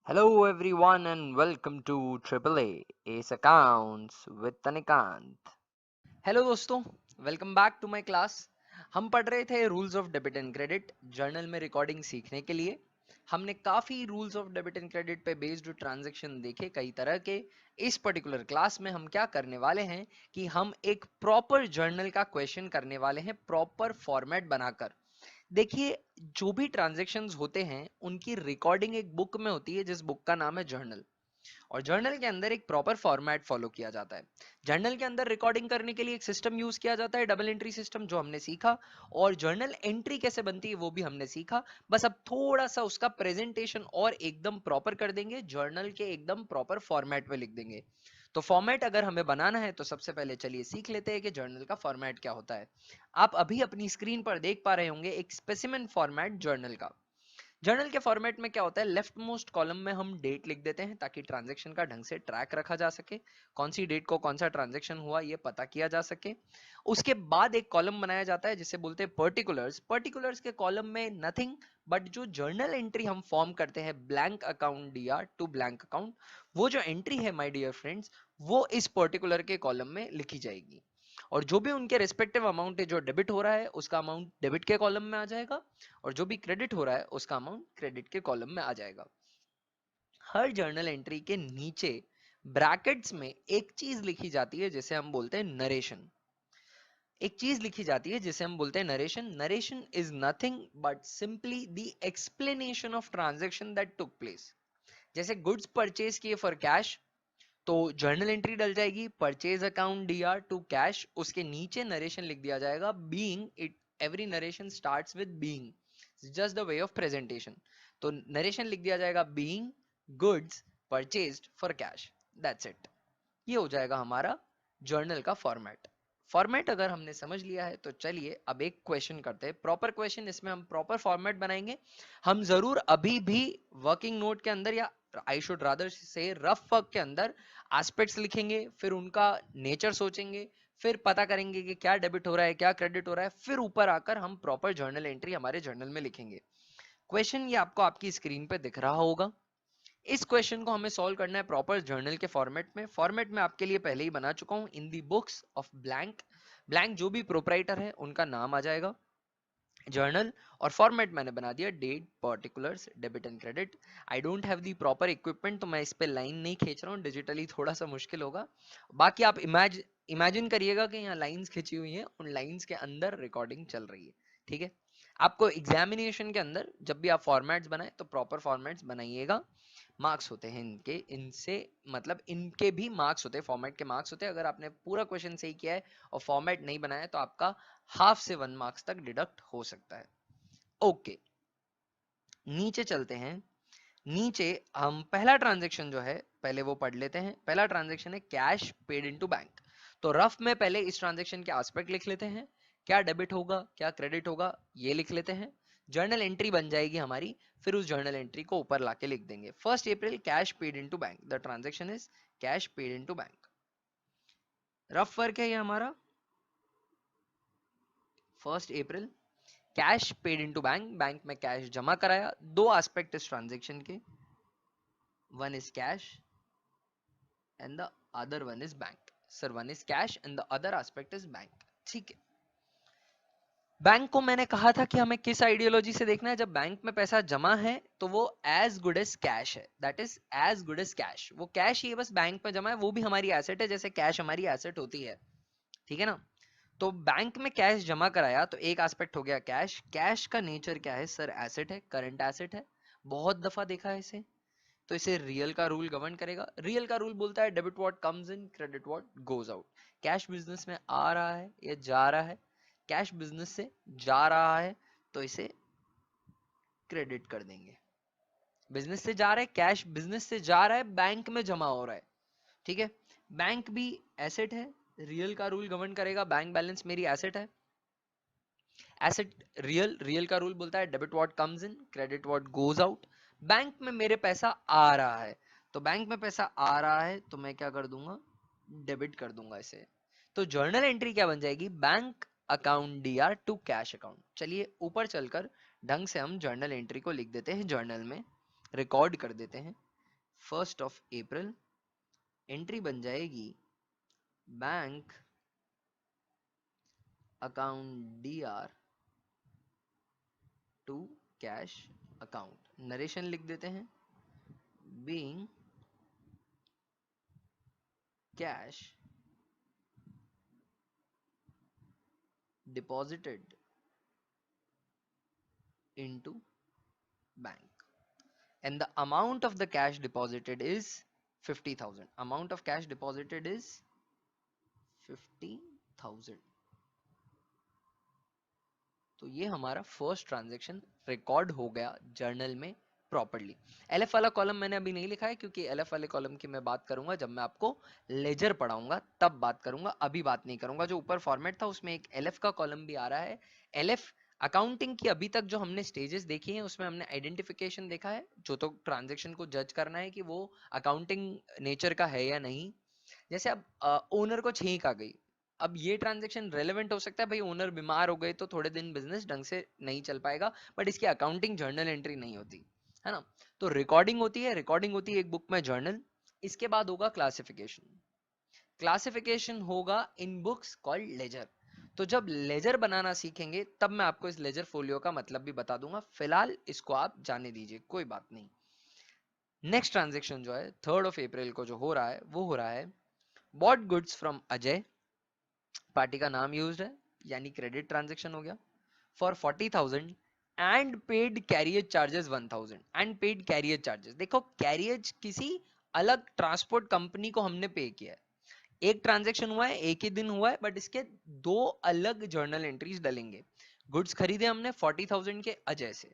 Hello everyone and welcome to AAA Ace Accounts with Tanikant। Hello दोस्तों, welcome back to my class. हम पढ़ रहे थे rules of debit and credit journal में recording सीखने के लिए। हमने काफ़ी rules of debit and credit पे बेस्ड ट्रांजैक्शन देखे कई तरह के। इस पर्टिकुलर क्लास में हम क्या करने वाले हैं कि हम एक प्रॉपर जर्नल का क्वेश्चन करने वाले हैं प्रॉपर फॉर्मेट बनाकर। देखिए, जो भी ट्रांजैक्शंस होते हैं उनकी रिकॉर्डिंग एक बुक में होती है जिस बुक का नाम है जर्नल। और जर्नल के अंदर एक प्रॉपर फॉर्मेट फॉलो किया जाता है। जर्नल के अंदर रिकॉर्डिंग करने के लिए एक सिस्टम यूज किया जाता है, डबल एंट्री सिस्टम, जो हमने सीखा। और जर्नल एंट्री कैसे बनती है वो भी हमने सीखा। बस अब थोड़ा सा उसका प्रेजेंटेशन और एकदम प्रॉपर कर देंगे, जर्नल के एकदम प्रॉपर फॉर्मेट में लिख देंगे। तो फॉर्मेट अगर हमें बनाना है तो सबसे पहले चलिए सीख लेते हैं कि जर्नल का फॉर्मेट क्या होता है। आप अभी अपनी स्क्रीन पर देख पा रहे होंगे एक स्पेसिमेन फॉर्मेट जर्नल का। जर्नल के फॉर्मेट में क्या होता है, लेफ्ट मोस्ट कॉलम में हम डेट लिख देते हैं ताकि ट्रांजैक्शन का ढंग से ट्रैक रखा जा सके, कौन सी डेट को कौन सा ट्रांजैक्शन हुआ ये पता किया जा सके। उसके बाद एक कॉलम बनाया जाता है जिसे बोलते हैं पर्टिकुलर्स। पर्टिकुलर्स के कॉलम में नथिंग बट जो जर्नल एंट्री हम फॉर्म करते हैं, blank account DR to blank account, वो जो एंट्री है माय डियर फ्रेंड्स, वो इस पर्टिकुलर के कॉलम में लिखी जाएगी। और जो भी उनके रिस्पेक्टिव अमाउंट है, जो डेबिट हो रहा है उसका अमाउंट डेबिट के कॉलम में आ जाएगा, और जो भी क्रेडिट हो रहा है उसका अमाउंट क्रेडिट के कॉलम में आ जाएगा। हर जर्नल एंट्री के नीचे ब्रैकेट्स में एक चीज लिखी जाती है जिसे हम बोलते हैं नरेशन। एक चीज लिखी जाती है जिसे हम बोलते हैं narration. Narration is nothing but simply the explanation of transaction that took place. जैसे गुड्स परचेज किए फॉर कैश, तो जर्नल एंट्री डल जाएगी purchase account DR to cash, उसके नीचे नरेशन लिख दिया जाएगा being it. Every narration starts with being, just the way of presentation. तो नरेशन लिख दिया जाएगा being goods purchased for cash, that's it. ये हो जाएगा हमारा जर्नल का फॉर्मेट। फॉर्मेट अगर हमने समझ लिया है तो चलिए अब एक क्वेश्चन करते हैं, प्रॉपर क्वेश्चन। इसमें हम प्रॉपर फॉर्मेट बनाएंगे। हम जरूर अभी भी वर्किंग नोट के अंदर, या आई शुड रादर से रफ वर्क के अंदर, एस्पेक्ट्स लिखेंगे, फिर उनका नेचर सोचेंगे, फिर पता करेंगे कि क्या डेबिट हो रहा है क्या क्रेडिट हो रहा है, फिर ऊपर आकर हम प्रॉपर जर्नल एंट्री हमारे जर्नल में लिखेंगे। क्वेश्चन ये आपको आपकी स्क्रीन पे दिख रहा होगा। इस क्वेश्चन को हमें सॉल्व करना है प्रॉपर जर्नल के फॉर्मेट में। फॉर्मेट में आपके लिए पहले ही बना चुका हूं, इन दी बुक्स ऑफ ब्लैंक। ब्लैंक जो भी प्रोपराइटर है उनका नाम आ जाएगा, जर्नल। और फॉर्मेट मैंने बना दिया date particulars debit and credit. I don't have the proper equipment तो मैं इस पे लाइन नहीं खींच रहा हूँ, डिजिटली थोड़ा सा मुश्किल होगा। बाकी आप इमेजिन करिएगा कि यहाँ लाइंस खींची हुई हैं, उन लाइंस के अंदर रिकॉर्डिंग चल रही है। ठीक है, आपको एग्जामिनेशन के अंदर जब भी आप फॉर्मेट्स बनाए तो प्रॉपर फॉर्मेट्स बनाइएगा। मार्क्स होते हैं इनके, इनसे मतलब इनके भी मार्क्स होते हैं, फॉर्मेट के मार्क्स होते हैं। अगर आपने पूरा क्वेश्चन सही किया है और फॉर्मेट नहीं बनाया तो आपका हाफ से 1 मार्क्स तक डिडक्ट हो सकता है। ओके, नीचे चलते हैं। नीचे हम पहला ट्रांजैक्शन जो है पहले वो पढ़ लेते हैं। पहला ट्रांजैक्शन है कैश पेड इनटू बैंक। तो रफ में पहले इस ट्रांजैक्शन के एस्पेक्ट लिख लेते हैं, क्या डेबिट होगा क्या क्रेडिट होगा ये लिख लेते हैं। जर्नल एंट्री बन जाएगी हमारी, फिर उस जर्नल एंट्री को ऊपर लाके लिख देंगे 1 April cash paid into bank, the transaction is cash paid into bank. Rough work है ये हमारा। 1 April cash paid into bank, bank में कैश जमा कराया। दो एस्पेक्ट इस ट्रांजैक्शन के, one is cash and the other one is bank. Sir, one is cash and the other aspect is bank. ठीक है, बैंक को मैंने कहा था कि हमें किस आइडियोलॉजी से देखना है। जब बैंक में पैसा जमा है तो वो एज गुड एज कैश है, that is as good as cash. वो कैश ही बस बैंक में जमा है, वो भी हमारी एसेट है जैसे कैश हमारी एसेट होती है। ठीक है ना। तो बैंक में कैश जमा कराया तो एक एस्पेक्ट हो गया कैश। कैश का नेचर क्या है सर, एसेट है, करंट एसेट है। बहुत दफा देखा है इसे। तो इसे रियल का रूल गवर्न करेगा। रियल का रूल बोलता है debit what comes in, credit what goes out. Cash business में आ रहा है या जा रहा है, कैश बिजनेस से जा रहा है तो इसे क्रेडिट कर देंगे। बिजनेस से जा रहा है, कैश बिजनेस से जा रहा है, बैंक में जमा हो रहा है। ठीक है, बैंक भी एसेट है, रियल का रूल गवर्न करेगा। बैंक बैलेंस मेरी एसेट है, एसेट रियल, रियल का रूल बोलता है debit what comes in, credit what goes out. Bank में मेरे पैसा आ रहा है, तो बैंक में पैसा आ रहा है तो मैं क्या कर दूंगा, डेबिट कर दूंगा इसे। तो जर्नल एंट्री क्या बन जाएगी, bank account DR to cash account. चलिए ऊपर चलकर ढंग से हम जर्नल एंट्री को लिख देते हैं, जर्नल में रिकॉर्ड कर देते हैं। 1st of April एंट्री बन जाएगी bank account DR to cash account. Narration लिख देते हैं, being cash deposited into bank and the amount of the cash deposited is 50,000. Amount of cash deposited is 50,000. तो ये हमारा फर्स्ट ट्रांजैक्शन रिकॉर्ड हो गया जर्नल में प्रॉपर्ली। एलएफ वाला कॉलम मैंने अभी नहीं लिखा है क्योंकि एलएफ वाले कॉलम की मैं बात करूंगा जब मैं आपको लेजर पढ़ाऊंगा, तब बात करूंगा, अभी बात नहीं करूंगा। जो ऊपर फॉर्मेट था उसमें एक एलएफ का कॉलम भी आ रहा है। एलएफ अकाउंटिंग की अभी तक जो हमने स्टेजेस देखी हैं उसमें हमने आइडेंटिफिकेशन देखा है, जो तो ट्रांजेक्शन को जज करना है कि वो अकाउंटिंग नेचर का है या नहीं। जैसे अब ओनर को छींक आ गई, अब ये ट्रांजैक्शन रेलेवेंट हो सकता है, भाई ओनर बीमार हो गए तो थोड़े दिन बिजनेस ढंग से नहीं चल पाएगा, बट इसकी अकाउंटिंग जर्नल एंट्री नहीं होती है ना। तो रिकॉर्डिंग होती है, रिकॉर्डिंग होती है एक बुक में जर्नल। इसके बाद होगा क्लासिफिकेशन। क्लासिफिकेशन होगा इन बुक्स कॉल्ड लेजर। तो जब लेजर बनाना सीखेंगे तब मैं आपको इस लेजर फोलियो का मतलब भी बता दूंगा, फिलहाल इसको आप जाने दीजिए, कोई बात नहीं। नेक्स्ट ट्रांजेक्शन जो है 3rd of April को जो हो रहा है वो हो रहा है bought goods from Ajay, party का नाम यूज्ड है यानी क्रेडिट ट्रांजैक्शन हो गया, for 40,000 and paid carriage charges 1,000 and paid carriage charges. देखो कैरियज किसी अलग ट्रांसपोर्ट कंपनी को हमने पे किया है, एक ट्रांजैक्शन हुआ है, एक ही दिन हुआ है, बट इसके दो अलग जर्नल एंट्रीज डलेंगे। गुड्स खरीदे हमने 40,000 के अजय से,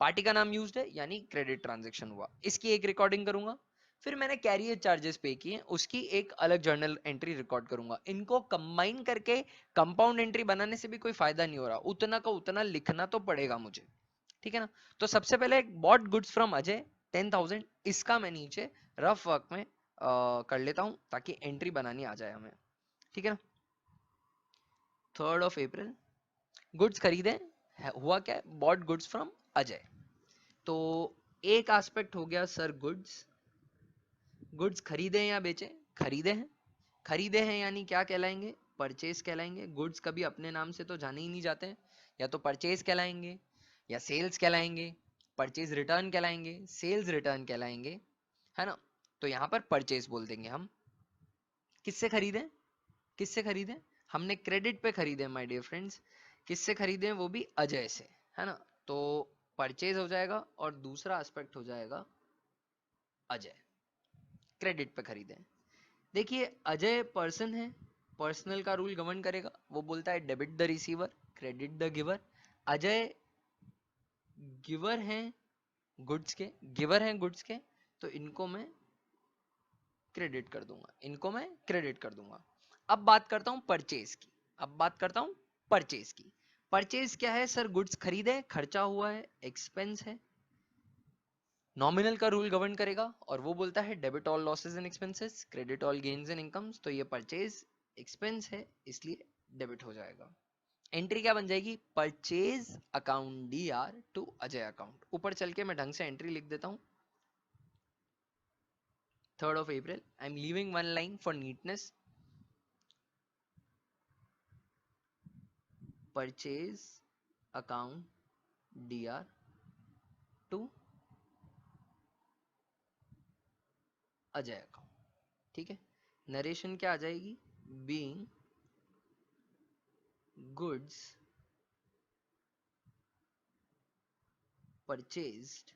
पार्टी का नाम यूज्ड है यानी क्रेडिट ट्रांजैक्शन हुआ, इसकी एक रिकॉर्डिंग करूंगा। फिर मैंने कैरियर चार्जेस पे किए, उसकी एक अलग जर्नल एंट्री रिकॉर्ड करूंगा। इनको कंबाइन करके कंपाउंड एंट्री बनाने से भी कोई फायदा नहीं हो रहा, उतना का उतना लिखना तो पड़ेगा मुझे, ठीक है ना। तो सबसे पहले बॉट गुड्स फ्रॉम अजय 10,000, इसका मैं नीचे रफ वर्क में कर लेता हूं ताकि एंट्री बनानी आ जाए हमें, ठीक है ना। 3rd of April गुड्स खरीदे, हुआ क्या, बॉट गुड्स फ्रॉम अजय। तो एक एस्पेक्ट हो गया सर गुड्स, गुड्स खरीदे या बेचे, खरीदे हैं। खरीदे हैं यानी क्या कहलाएंगे, परचेज कहलाएंगे। गुड्स कभी अपने नाम से तो जाने ही नहीं जाते हैं, या तो परचेज कहलाएंगे या सेल्स कहलाएंगे। परचेज रिटर्न कहलाएंगे, सेल्स रिटर्न कहलाएंगे, है ना। तो यहाँ पर परचेज बोल देंगे हम। किससे खरीदे, किससे खरीदे, हमने क्रेडिट पे खरीदे माय डियर फ्रेंड्स। किससे खरीदे, वो भी अजय से, है ना। तो परचेज हो जाएगा और दूसरा एस्पेक्ट हो जाएगा अजय, क्रेडिट पे खरीदे। देखिए अजय पर्सन है, पर्सनल का रूल गवर्न करेगा, वो बोलता है debit the receiver credit the giver. Ajay giver हैं गुड्स के, गिवर हैं गुड्स के, तो इनको मैं क्रेडिट कर दूंगा, इनको मैं क्रेडिट कर दूंगा। अब बात करता हूं परचेज की, अब बात करता हूं परचेज की। परचेज क्या है सर, गुड्स खरीदे, खर्चा हुआ है, एक्सपेंस है। नॉमिनल का रूल गवर्न करेगा और वो बोलता है debit all losses and expenses credit all gains and incomes. तो ये परचेज एक्सपेंस है इसलिए डेबिट हो जाएगा। एंट्री क्या बन जाएगी, purchase account DR to Ajay account. ऊपर चल के मैं ढंग से एंट्री लिख देता हूं। 3rd of April, I am leaving one line for neatness. Purchase account DR to Ajay account, ठीक है। नरेशन क्या आ जाएगी, being goods purchased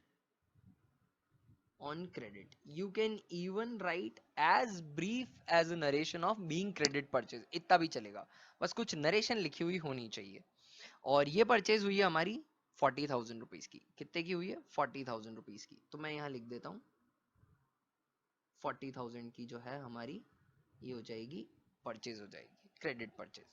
on credit. You can even write as brief as a narration of being credit purchase, इतना भी चलेगा, बस कुछ नरेशन लिखी हुई होनी चाहिए। और ये परचेज हुई है हमारी 40,000 रुपीज की। कितने की हुई है, 40,000 रुपीज की। तो मैं यहाँ लिख देता हूँ 40,000 की जो है हमारी ये हो जाएगी परचेज, हो जाएगी क्रेडिट परचेज।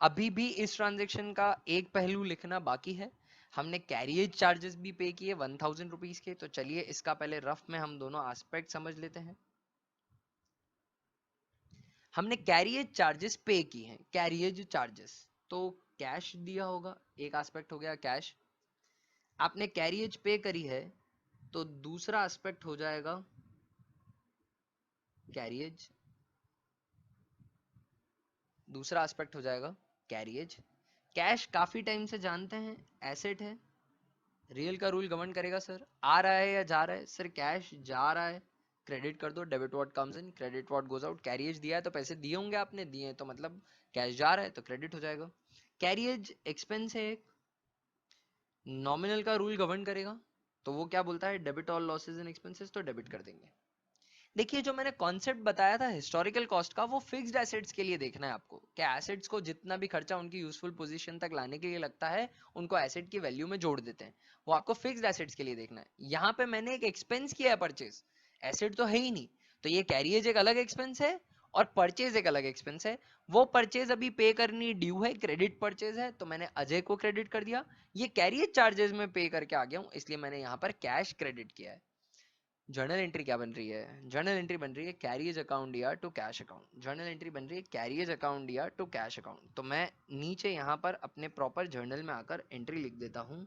अभी भी इस ट्रांजेक्शन का एक पहलू लिखना बाकी है। हमने कैरियज चार्जेस भी पे किए 1,000 रुपीज के। तो चलिए इसका पहले रफ में हम दोनों एस्पेक्ट समझ लेते हैं। हमने कैरियज चार्जेस पे की हैं, कैरियज चार्जेस तो कैश दिया होगा, एक एस्पेक्ट हो गया कैश। आपने कैरियज पे करी है तो दूसरा एस्पेक्ट हो जाएगा कैरियज, दूसरा एस्पेक्ट हो जाएगा कैरियज। कैश काफी टाइम से जानते हैं एसेट है, रियल का रूल गवर्न करेगा सर, आ रहा है या जा रहा है, सर कैश जा रहा है क्रेडिट कर दो, debit what comes in credit what goes out. Carriage दिया है तो पैसे दिए होंगे आपने, दिए हैं तो मतलब कैश जा रहा है तो क्रेडिट हो जाएगा। कैरियज एक्सपेंस है, नॉमिनल का रूल गवर्न करेगा, तो वो क्या बोलता है, debit all losses and expenses, तो डेबिट कर देंगे। देखिए जो मैंने कॉन्सेप्ट बताया था हिस्टोरिकल कॉस्ट का, वो फिक्स्ड एसेट्स के लिए देखना है आपको, क्या एसेट्स को जितना भी खर्चा उनकी यूजफुल पोजीशन तक लाने के लिए लगता है उनको एसेट की वैल्यू में जोड़ देते हैं, वो आपको फिक्स्ड एसेट्स के लिए देखना है। यहाँ पे मैंने एक एक्सपेंस किया है परचेज, एसेट तो है ही नहीं, तो ये कैरियज एक अलग एक्सपेंस है और परचेज एक अलग एक्सपेंस है। वो परचेज अभी पे करनी ड्यू है, क्रेडिट परचेज है, तो मैंने अजय को क्रेडिट कर दिया। ये कैरियज चार्जेस में पे करके आ गया हूँ, इसलिए मैंने यहाँ पर कैश क्रेडिट किया है। जर्नल एंट्री क्या बन रही है, जर्नल एंट्री बन रही है कैरियज अकाउंट या to cash account, journal entry बन रही है कैरियज अकाउंट या टू कैश अकाउंट। तो मैं नीचे यहाँ पर अपने प्रॉपर जर्नल में आकर एंट्री लिख देता हूँ,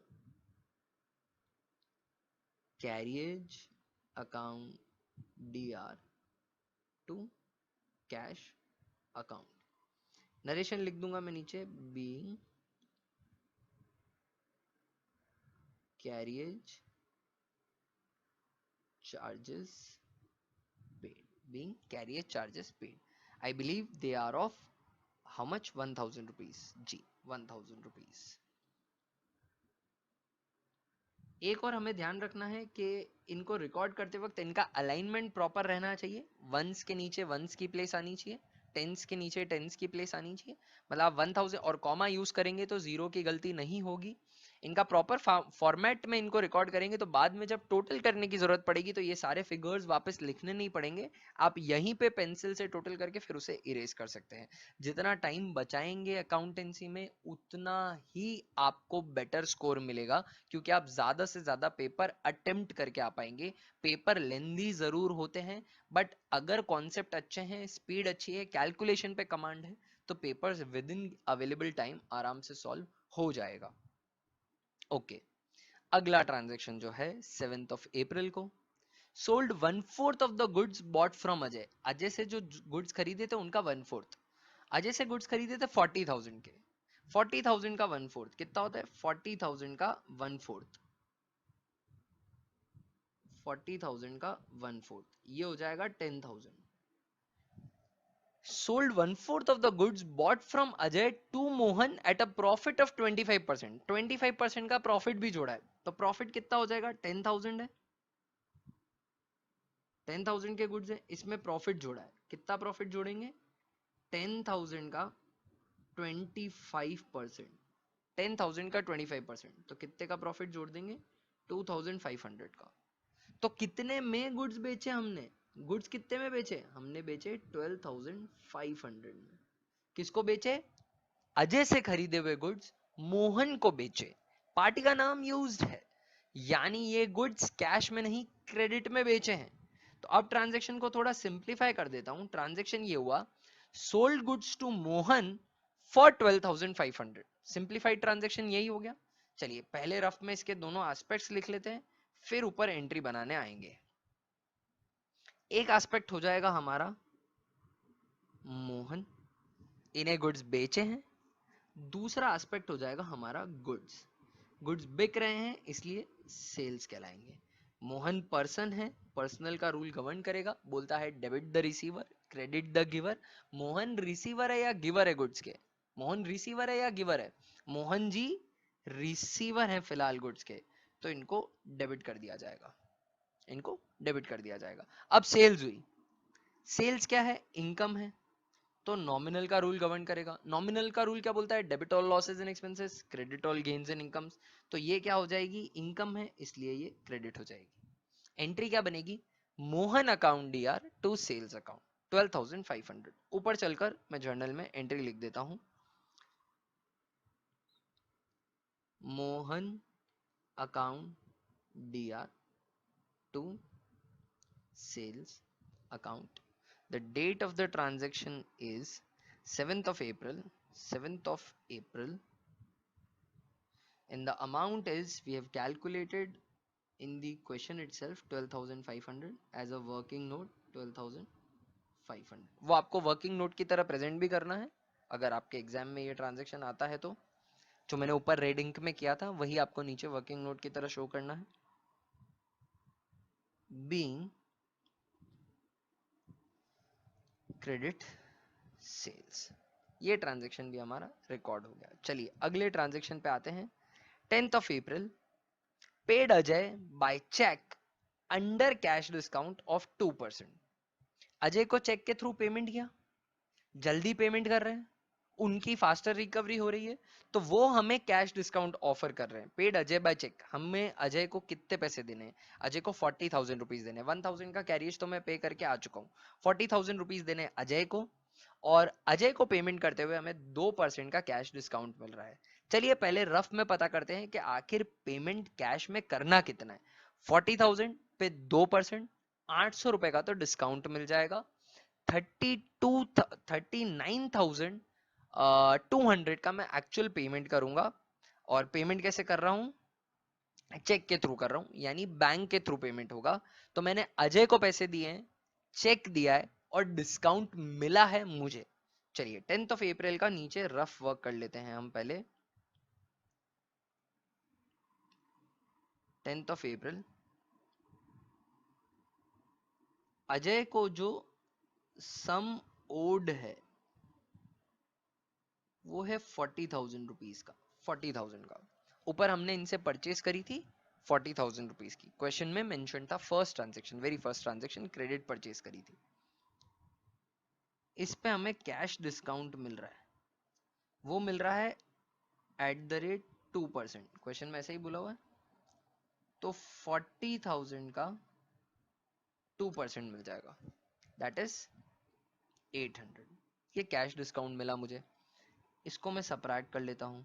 carriage account DR to cash account. Narration लिख दूंगा मैं नीचे, being carriage charges paid, being carriage charges paid. I believe they are of how much, 1000 rupees जी, 1000 rupees। एक और हमें ध्यान रखना है कि इनको रिकॉर्ड करते वक्त इनका अलाइनमेंट प्रॉपर रहना चाहिए, वंस के नीचे वंस की प्लेस आनी चाहिए, टेंस के नीचे टेंस की प्लेस आनी चाहिए, मतलब 1000 और कॉमा यूज करेंगे तो जीरो की गलती नहीं होगी। इनका प्रॉपर फॉर्मेट में इनको रिकॉर्ड करेंगे तो बाद में जब टोटल करने की जरूरत पड़ेगी तो ये सारे फिगर्स वापस लिखने नहीं पड़ेंगे, आप यहीं पे पेंसिल से टोटल करके फिर उसे इरेज कर सकते हैं। जितना टाइम बचाएंगे अकाउंटेंसी में उतना ही आपको बेटर स्कोर मिलेगा, क्योंकि आप ज्यादा से ज्यादा पेपर अटेम्प्ट करके आ पाएंगे। पेपर लेंदी जरूर होते हैं, बट अगर कॉन्सेप्ट अच्छे हैं, स्पीड अच्छी है, कैलकुलेशन पे कमांड है, तो papers with in available time आराम से सॉल्व हो जाएगा। ओके, अगला ट्रांजैक्शन जो है 7th ऑफ अप्रैल को, sold 1/4 of the goods bought from Ajay. Ajay से जो गुड्स खरीदे थे उनका 1/4, अजय से गुड्स खरीदे थे 40,000 के, 40,000 का 1/4 कितना होता है, 40,000 का 1/4, 40,000 का 1/4 ये हो जाएगा 10,000। sold 1/4 of the goods bought from Ajay to Mohan at a profit of 25%, 25% का प्रॉफिट भी जोड़ा है, तो प्रॉफिट कितना हो जाएगा, 10,000 है, 10,000 के गुड्स है, इसमें प्रॉफिट जोड़ा है, कितना प्रॉफिट जोड़ेंगे, 10,000 का 25%, 10,000 का 25%, तो कितने का प्रॉफिट जोड़ देंगे, 2,500 का। तो कितने में गुड्स बेचे हमने, गुड्स कितने में बेचे, हमने बेचे 12,500 में। किसको बेचे, अजय से खरीदे हुए गुड्स मोहन को बेचे, पार्टी का नाम यूज्ड है, यानी ये गुड्स कैश में नहीं क्रेडिट में बेचे हैं। तो अब ट्रांजैक्शन को थोड़ा सिंप्लीफाई कर देता हूं, ट्रांजैक्शन ये हुआ, sold goods to Mohan for 12,500, simplified transaction यही हो गया। चलिए पहले रफ में इसके दोनों एस्पेक्ट्स लिख लेते हैं, फिर ऊपर एंट्री बनाने आएंगे। एक एस्पेक्ट हो जाएगा हमारा, मोहन इन्हें गुड्स बेचे हैं, दूसरा एस्पेक्ट हो जाएगा हमारा गुड्स, गुड्स बिक रहे हैं इसलिए सेल्स कहलाएंगे। मोहन पर्सन है, पर्सनल का रूल गवर्न करेगा, बोलता है debit the receiver credit the giver. Mohan receiver है या गिवर है गुड्स के, मोहन रिसीवर है या गिवर है, मोहन जी रिसीवर है फिलहाल गुड्स के, तो इनको डेबिट कर दिया जाएगा, इनको डेबिट कर दिया जाएगा। अब सेल्स हुई, सेल्स क्या है, इनकम है, तो नॉमिनल का रूल गवर्न करेगा। नॉमिनल का रूल क्या बोलता है, debit all losses and expenses credit all gains and incomes, तो ये क्या हो जाएगी, इनकम है इसलिए ये क्रेडिट हो जाएगी। एंट्री क्या बनेगी, Mohan account DR to sales account 12,500। ऊपर चलकर मैं जर्नल में एंट्री लिख देता हूं, Mohan account DR to sales account. The date of the transaction is 7th of April, 7th of April, and the amount is, we have calculated in the question itself, 12,500 as a working note, 12,000, 500। वो आपको working note की तरह present भी करना है, अगर आपके exam में ये ट्रांजेक्शन आता है तो। जो मैंने ऊपर रेड इंक में किया था वही आपको नीचे वर्किंग नोट की तरह शो करना है। बीइंग क्रेडिट सेल्स, ये ट्रांजेक्शन भी हमारा रिकॉर्ड हो गया। चलिए अगले ट्रांजेक्शन पे आते हैं। 10th of April, paid Ajay by cheque under cash discount of 2%। Ajay को चेक के थ्रू पेमेंट किया, जल्दी पेमेंट कर रहे हैं, उनकी फास्टर रिकवरी हो रही है, तो वो हमें कैश डिस्काउंट ऑफर कर रहे हैं। पेड अजय बाय चेक, हमें अजय को कितने पैसे देने हैं? अजय को 40,000 रुपीज देने हैं। 1,000 का कैरियज तो मैं पे करके आ चुका हूँ, 40,000 रुपीज देने हैं अजय को, और अजय को पेमेंट करते हुए हमें 2% का कैश डिस्काउंट मिल रहा है। चलिए पहले रफ में पता करते हैं कि आखिर पेमेंट कैश में करना कितना है। 40,000 पे 2%, 800 रुपए का तो डिस्काउंट मिल जाएगा। 39,200 का मैं एक्चुअल पेमेंट करूंगा। और पेमेंट कैसे कर रहा हूं? चेक के थ्रू कर रहा हूं, यानी बैंक के थ्रू पेमेंट होगा। तो मैंने अजय को पैसे दिए हैं, चेक दिया है, और डिस्काउंट मिला है मुझे। चलिए 10th ऑफ अप्रैल का नीचे रफ वर्क कर लेते हैं हम पहले। 10th ऑफ अप्रैल, अजय को जो सम ओड है वो है 40,000 रुपीज का। 40,000 का ऊपर हमने इनसे परचेज करी थी 40,000 रुपीज की। क्वेश्चन में मेंशन था first transaction, very first transaction, credit purchase करी थी। इस पे हमें कैश डिस्काउंट मिल रहा है, वो मिल रहा है @2%। क्वेश्चन में ऐसे ही बोला हुआ है, तो 40,000 का 2% मिल जाएगा, दैट इज 800। ये कैश डिस्काउंट मिला मुझे, इसको मैं सब्ट्रैक्ट कर लेता हूं।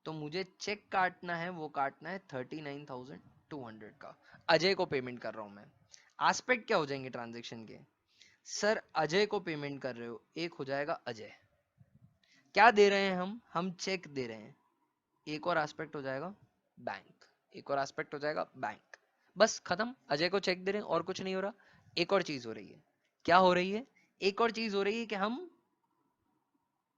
तो मुझे चेक काटना है, वो काटना है 39,200 का। अजय को पेमेंट कर रहा हूं मैं। एस्पेक्ट क्या हो जाएंगे ट्रांजेक्शन के? सर अजय को पेमेंट कर रहे हो, एक हो जाएगा अजय। क्या दे रहे हैं हम चेक दे रहे हैं। एक और एस्पेक्ट हो जाएगा बैंक, एक और एस्पेक्ट हो जाएगा बैंक। बस खत्म, अजय को चेक दे रहे हैं और कुछ नहीं हो रहा। एक और चीज हो रही है, क्या हो रही है? एक और चीज हो रही है कि हम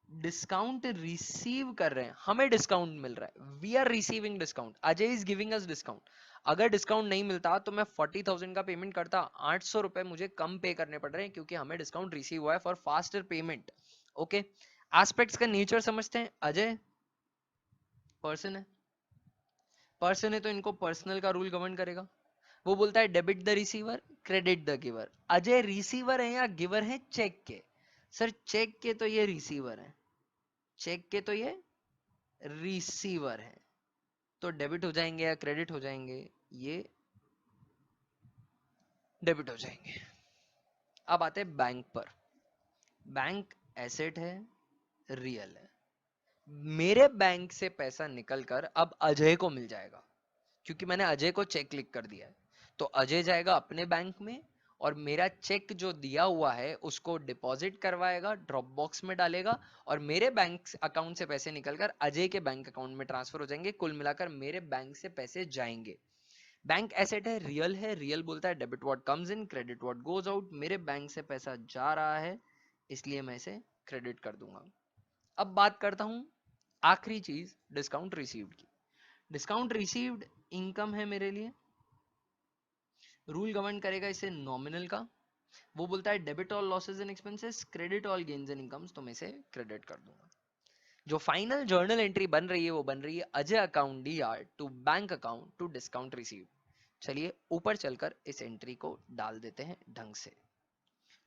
डिस्काउंट रिसीव कर रहे हैं, हमें डिस्काउंट मिल रहा है, we are receiving discount, Ajay is giving us discount. अगर डिस्काउंट नहीं मिलता तो मैं 40,000 का पेमेंट करता, 800 रुपए मुझे कम पे करने पड़ रहे हैं, क्योंकि हमें डिस्काउंट रिसीव हुआ है for faster payment. Okay, aspects का नेचर समझते हैं। अजय पर्सन है, पर्सन है तो इनको पर्सनल का रूल गवर्न करेगा। वो बोलता है debit the receiver, credit the giver. Ajay receiver है या गिवर है चेक के? सर चेक के तो ये रिसीवर है, चेक के तो ये रिसीवर है, तो डेबिट हो जाएंगे या क्रेडिट हो जाएंगे? ये डेबिट हो जाएंगे। अब आते हैं बैंक पर। बैंक एसेट है, रियल है। मेरे बैंक से पैसा निकलकर अब अजय को मिल जाएगा, क्योंकि मैंने अजय को चेक लिख कर दिया है। तो अजय जाएगा अपने बैंक में, और मेरा चेक जो दिया हुआ है उसको डिपॉजिट करवाएगा, ड्रॉप बॉक्स में डालेगा, और मेरे बैंक अकाउंट से पैसे निकलकर अजय के बैंक अकाउंट में ट्रांसफर हो जाएंगे। कुल मिलाकर मेरे बैंक से पैसे जाएंगे। बैंक एसेट है, रियल है, रियल बोलता है debit what comes in, credit what goes out. मेरे बैंक से पैसा जा रहा है, इसलिए मैं इसे क्रेडिट कर दूंगा। अब बात करता हूं आखिरी चीज, डिस्काउंट रिसीव्ड की। डिस्काउंट रिसीव्ड इनकम है मेरे लिए, रूल गवर्न करेगा इसे नॉमिनल का। वो बोलता है debit all losses and expenses, credit all gains and incomes, तो मैं इसे क्रेडिट कर दूंगा। जो फाइनल जर्नल एंट्री बन रही है वो बन रही है Ajay account DR to bank account to discount received. चलिए ऊपर चलकर इस एंट्री को डाल देते हैं ढंग से।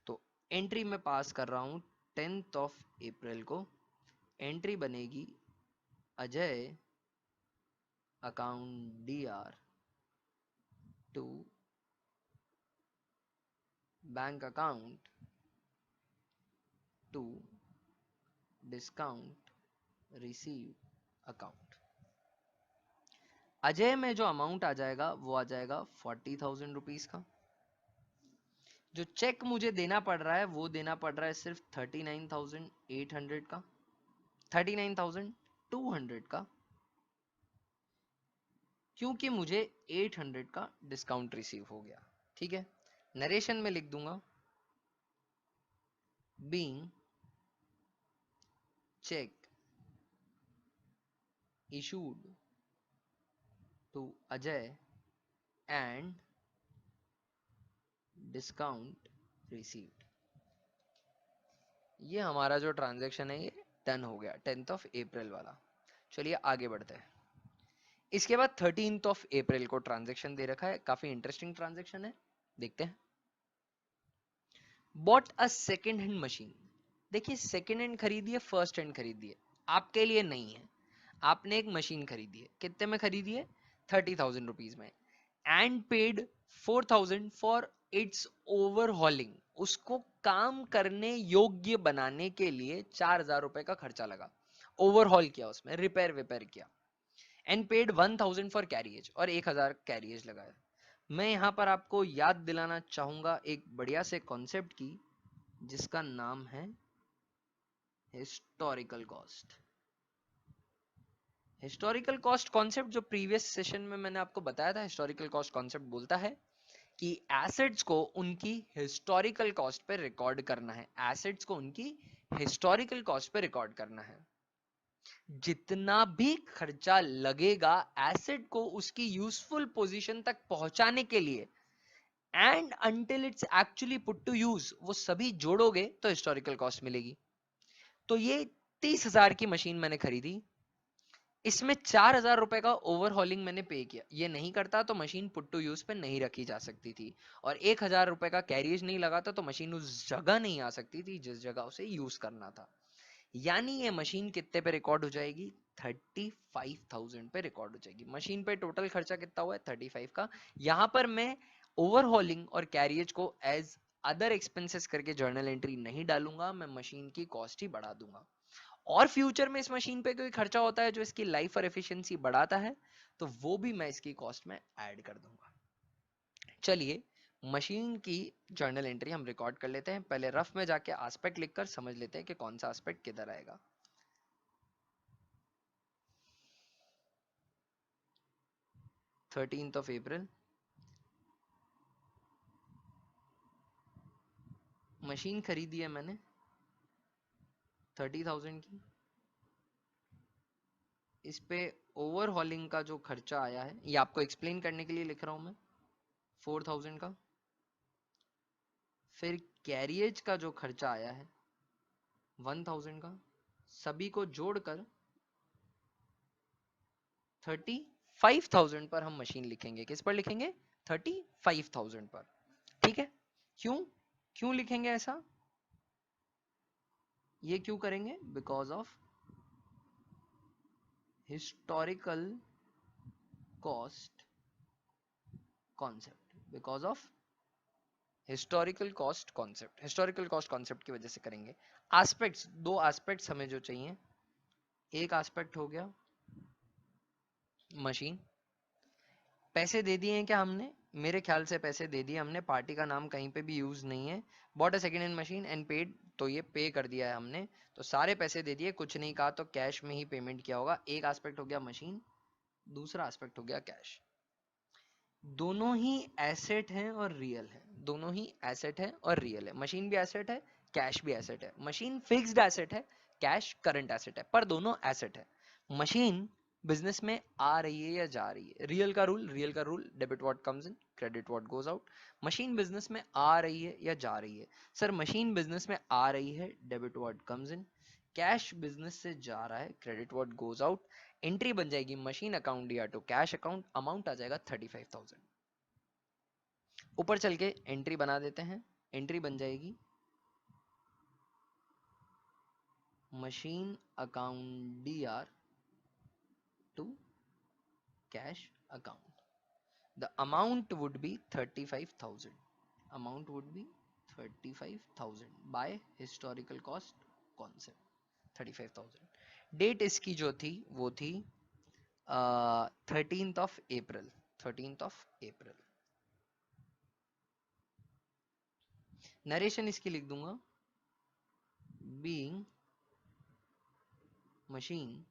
तो एंट्री में पास कर रहा हूं 10th ऑफ अप्रैल को। एंट्री बनेगी Ajay account DR to bank account to discount receive account. Ajay में जो अमाउंट आ जाएगा वो आ जाएगा 40,000 रुपीज का। जो चेक मुझे देना पड़ रहा है वो देना पड़ रहा है सिर्फ 39,800 का, 39,200 का, क्योंकि मुझे 800 का डिस्काउंट रिसीव हो गया। ठीक है, नरेशन में लिख दूंगा being check issued to Ajay and discount received। ये हमारा जो ट्रांजैक्शन है ये डन हो गया 10th ऑफ अप्रैल वाला। चलिए आगे बढ़ते हैं। इसके बाद 13th ऑफ अप्रैल को ट्रांजैक्शन दे रखा है, काफी इंटरेस्टिंग ट्रांजैक्शन है, देखते हैं। Bought a second hand machine. देखिए सेकेंड हैंड खरीदी है, फर्स्ट हैंड खरीदी है, आपके लिए नहीं है। आपने एक मशीन खरीदी है, कितने में खरीदी है? 30,000 रुपीज में। And paid 4,000 for its overhauling. उसको काम करने योग्य बनाने के लिए 4,000 रुपए का खर्चा लगा। ओवरहॉल किया, उसमें रिपेयर विपेयर किया। एंड पेड 1,000 फॉर कैरियज, और 1,000 कैरियज लगाया। मैं यहां पर आपको याद दिलाना चाहूंगा एक बढ़िया से कॉन्सेप्ट की, जिसका नाम है historical cost. Historical cost concept जो प्रीवियस सेशन में मैंने आपको बताया था, हिस्टोरिकल कॉस्ट कॉन्सेप्ट बोलता है कि एसेट्स को उनकी हिस्टोरिकल कॉस्ट पे रिकॉर्ड करना है। एसेट्स को उनकी हिस्टोरिकल कॉस्ट पे रिकॉर्ड करना है। जितना भी खर्चा लगेगा एसेट को उसकी यूजफुल पोजीशन तक पहुंचाने के लिए, and until it's actually put to use, वो सभी जोड़ोगे तो हिस्टोरिकल कॉस्ट मिलेगी। तो ये 30,000 की मशीन मैंने खरीदी, इसमें 4,000 रुपए का ओवरहॉलिंग मैंने पे किया। ये नहीं करता तो मशीन पुट टू यूज पे नहीं रखी जा सकती थी, और 1,000 रुपए का कैरियज नहीं लगाता तो मशीन उस जगह नहीं आ सकती थी जिस जगह उसे यूज करना था। यानी ये मशीन कितने पे रिकॉर्ड हो जाएगी? 35,000 पे रिकॉर्ड हो जाएगी। मशीन पे टोटल खर्चा कितना हुआ है? 35 का। यहां पर मैं ओवरहॉलिंग और कैरियज को एज अदर एक्सपेंसेस करके जर्नल एंट्री नहीं डालूंगा, मैं मशीन की कॉस्ट ही बढ़ा दूंगा। और फ्यूचर में इस मशीन पे कोई खर्चा होता है जो इसकी लाइफ और एफिशिएंसी बढ़ाता है, तो वो भी मैं इसकी कॉस्ट में ऐड कर दूंगा। चलिए मशीन की जर्नल एंट्री हम रिकॉर्ड कर लेते हैं। पहले रफ में जाके एस्पेक्ट लिखकर समझ लेते हैं कि कौन सा एस्पेक्ट किधर आएगा। 13th ऑफ अप्रैल, मशीन खरीदी है मैंने 30,000 की। इस पे ओवरहॉलिंग का जो खर्चा आया है, ये आपको एक्सप्लेन करने के लिए लिख रहा हूं मैं, 4,000 का। फिर कैरियज का जो खर्चा आया है 1,000 का। सभी को जोड़कर 35,000 पर हम मशीन लिखेंगे। किस पर लिखेंगे? 35,000 पर। ठीक है। क्यों क्यों लिखेंगे ऐसा? ये क्यों करेंगे? Because of historical cost concept. Because of historical cost concept, historical cost concept की वजह से करेंगे। एस्पेक्ट्स, दो एस्पेक्ट्स हमें जो चाहिए, एक एस्पेक्ट हो गया मशीन। पैसे दे दिए हैं क्या हमने? मेरे ख्याल से पैसे दे दिए हमने, पार्टी का नाम कहीं पे भी यूज नहीं है। Bought a second hand machine and paid, तो ये पे कर दिया है हमने, तो सारे पैसे दे दिए, कुछ नहीं कहा, तो कैश में ही पेमेंट किया होगा। एक एस्पेक्ट हो गया मशीन, दूसरा एस्पेक्ट हो गया कैश। दोनों ही एसेट हैं और रियल है, दोनों ही एसेट है और रियल है। मशीन भी एसेट है, कैश भी एसेट है। मशीन फिक्स्ड एसेट है, कैश करंट एसेट है, पर दोनों एसेट है। मशीन बिजनेस में आ रही है या जा रही है? रियल का rule, debit what comes in, credit what goes out. Machine business में आ रही है या जा रही है? सर मशीन बिजनेस में आ रही है, debit what comes in. Cash business से जा रहा है, credit what goes out. Entry बन जाएगी मशीन अकाउंट या टू कैश अकाउंट, अमाउंट आ जाएगा 35,000। ऊपर चल के एंट्री बना देते हैं। एंट्री बन जाएगी machine account DR to cash account. The amount would be 35,000। Amount would be 35,000 by historical cost concept, 35,000। Date इसकी जो थी वो थी 13th of April, 13th of April. Narration इसकी लिख दूंगा, being machine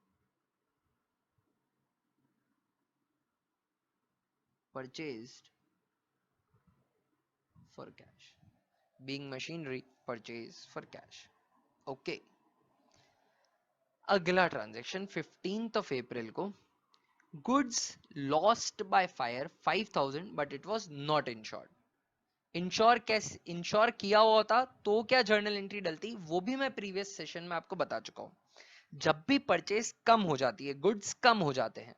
purchased for cash. Being machinery purchase for cash. Okay, अगला transaction 15th of April को, goods lost by fire 5000 but it was not insured. Insure कैसे, ensure किया हुआ होता तो क्या जर्नल एंट्री डलती, वो भी मैं प्रीवियस सेशन में आपको बता चुका हूं। जब भी परचेज कम हो जाती है, गुड्स कम हो जाते हैं,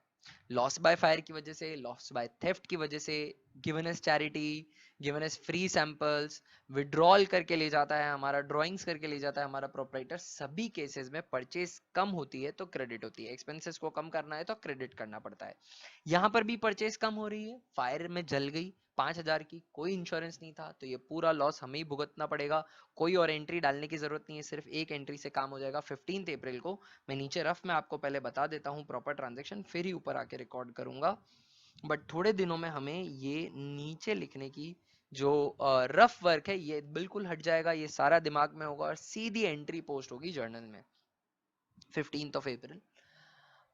लॉस बाय फायर की वजह से, लॉस बाय थेफ्ट की वजह से, given as charity, given as free samples, withdrawal करके ले जाता है हमारा, ड्राइंग्स करके ले जाता है हमारा प्रोपराइटर, सभी केसेस में परचेज कम होती है तो क्रेडिट होती है। एक्सपेंसेस को कम करना है तो क्रेडिट करना पड़ता है। यहाँ पर भी परचेज कम हो रही है, फायर में जल गई 5000 की, कोई इंश्योरेंस नहीं था, तो ये पूरा लॉस हमें ही भुगतना पड़ेगा। कोई और एंट्री डालने की जरूरत नहीं है, सिर्फ एक एंट्री से काम हो जाएगा। 15 अप्रैल को मैं नीचे रफ में आपको पहले बता देता हूँ प्रॉपर ट्रांजेक्शन, फिर ही ऊपर आके रिकॉर्ड करूंगा। बट थोड़े दिनों में हमें ये नीचे लिखने की जो रफ वर्क है ये बिल्कुल हट जाएगा, ये सारा दिमाग में होगा और सीधी एंट्री पोस्ट होगी जर्नल में। 15th ऑफ अप्रैल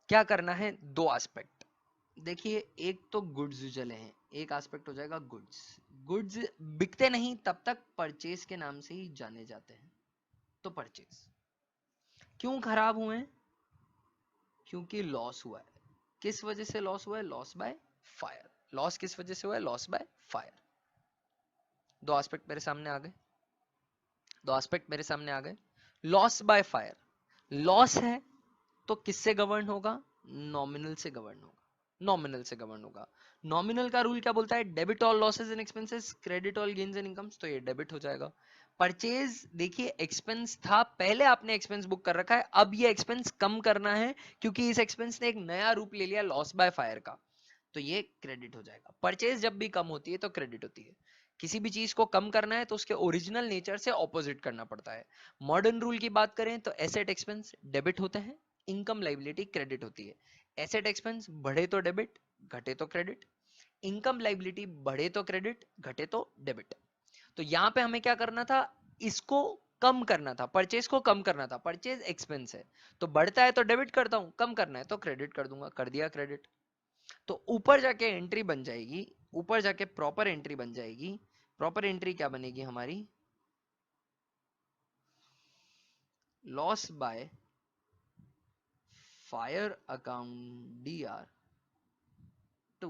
क्या करना है, दो एस्पेक्ट देखिए, एक तो गुड्स जले हैं, एक एस्पेक्ट हो जाएगा गुड्स। गुड्स बिकते नहीं तब तक परचेज के नाम से ही जाने जाते हैं। तो परचेज क्यों खराब हुए हैं, क्योंकि लॉस हुआ है। किस वजह से लॉस हुआ है, लॉस बाय फायर। लॉस किस वजह से हुआ है, लॉस बाय फायर। दो एस्पेक्ट मेरे सामने आ गए, दो एस्पेक्ट मेरे सामने आ गए। लॉस बाय फायर, लॉस है तो किससे गवर्न होगा, नॉमिनल से गवर्न होगा, नॉमिनल से गवर्न होगा। नॉमिनल का रूल क्या बोलता है, debit all losses and expenses, credit all gains and incomes, तो ये डेबिट हो जाएगा। परचेज देखिए एक्सपेंस था, पहले आपने एक्सपेंस बुक कर रखा है, अब ये एक्सपेंस कम करना है क्योंकि इस एक्सपेंस ने एक नया रूप ले लिया लॉस बाय फायर का, तो ये क्रेडिट हो जाएगा। परचेज जब भी कम होती है तो क्रेडिट होती है। किसी भी चीज को कम करना है तो उसके ओरिजिनल नेचर से ऑपोजिट करना पड़ता है। मॉडर्न रूल की बात करें तो एसेट एक्सपेंस डेबिट होते हैं, इनकम लाइबिलिटी क्रेडिट होती है। एसेट एक्सपेंस बढ़े तो डेबिट, घटे तो क्रेडिट। इनकम लाइबिलिटी बढ़े तो क्रेडिट, घटे तो डेबिट। तो यहां पे हमें क्या करना था, इसको कम करना था, परचेज को कम करना था। परचेज एक्सपेंस है तो बढ़ता है तो डेबिट करता हूं, कम करना है तो क्रेडिट कर दूंगा, कर दिया क्रेडिट। तो ऊपर जाके एंट्री बन जाएगी, ऊपर जाके प्रॉपर एंट्री बन जाएगी। प्रॉपर एंट्री क्या बनेगी हमारी, loss by fire account DR to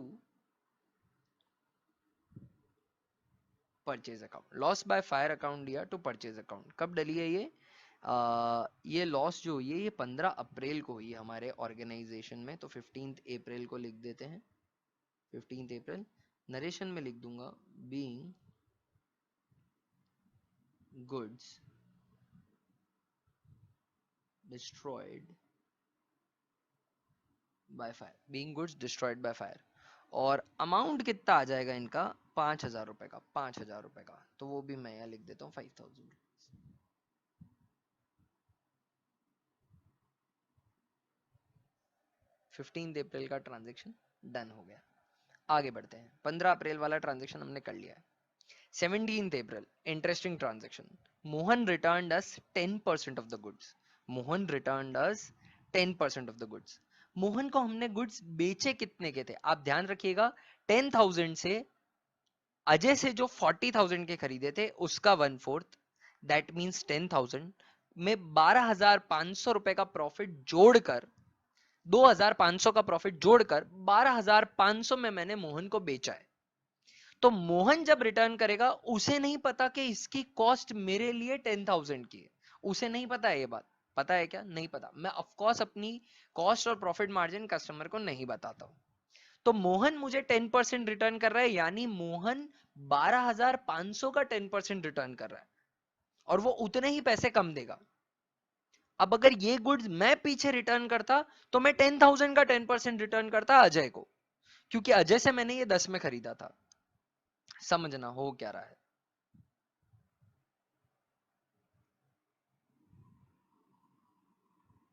purchase account. Loss by fire account DR to purchase account कब डली है ये, ये लॉस जो हुई है ये 15 अप्रैल को हुई है हमारे ऑर्गेनाइजेशन में, तो 15th अप्रैल को लिख देते हैं। 15th अप्रैल नरेशन में लिख दूंगा, being goods destroyed by fire, being goods destroyed by fire. और अमाउंट कितना आ जाएगा इनका, 5000 रुपए का, 5000 रुपए का, तो वो भी मैं यहाँ लिख देता हूँ 5000। 15 अप्रैल का ट्रांजेक्शन डन हो गया। आगे बढ़ते हैं, 15 अप्रैल वाला ट्रांजेक्शन हमने कर लिया है। 17th April interesting transaction, Mohan return us 10% of the goods. Mohan return us 10% of the goods. Mohan को हमने गुड्स बेचे कितने के थे, आप ध्यान रखिएगा, 10,000 से अजय से जो 40,000 के खरीदे थे उसका 1/4, दैट मीन्स 10,000 में 12,500 रुपए का प्रॉफिट जोड़कर, 2,500 का प्रॉफिट जोड़कर 12,500 में मैंने मोहन को बेचा है। तो मोहन जब रिटर्न करेगा उसे नहीं पता कि इसकी कॉस्ट मेरे लिए 10,000 की है, उसे नहीं पता है ये बात। पता है क्या, नहीं पता। मैं ऑफ कोर्स अपनी कॉस्ट और प्रॉफिट मार्जिन कस्टमर को नहीं बताता हूं। तो मोहन मुझे 10% रिटर्न कर रहा है, यानी मोहन 12,500 का 10% रिटर्न कर रहा है और वो उतने ही पैसे कम देगा। अब अगर ये गुड्स मैं पीछे रिटर्न करता तो मैं 10,000 का 10% रिटर्न करता अजय को, क्योंकि अजय से मैंने ये 10 में खरीदा था। समझना हो क्या रहा है,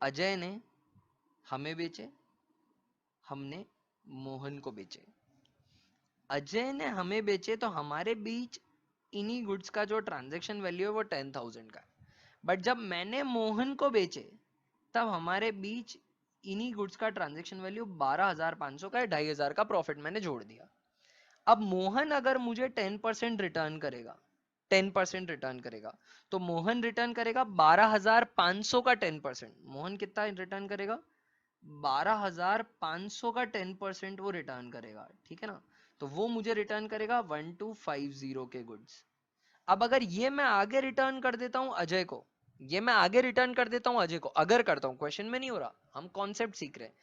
अजय ने हमें बेचे, हमने मोहन को बेचे। अजय ने हमें बेचे तो हमारे बीच इन्हीं गुड्स का जो ट्रांजैक्शन वैल्यू है वो 10,000 का है। बट जब मैंने मोहन को बेचे तब हमारे बीच इन्हीं गुड्स का ट्रांजैक्शन वैल्यू 12,500 का है, 2,500 का प्रॉफिट मैंने जोड़ दिया। अब मोहन अगर मुझे 10% रिटर्न करेगा 10% रिटर्न करेगा। तो मोहन रिटर्न करेगा 12,500 का 10%। मोहन कितना रिटर्न करेगा? 12,500 का 10% वो रिटर्न करेगा, ठीक है ना। तो वो मुझे रिटर्न करेगा 1250 के गुड्स। अब अगर ये मैं आगे रिटर्न कर देता हूं अजय को, ये मैं आगे रिटर्न कर देता हूं अजय को, अगर करता हूं, क्वेश्चन में नहीं हो रहा, हम कॉन्सेप्ट सीख रहे हैं,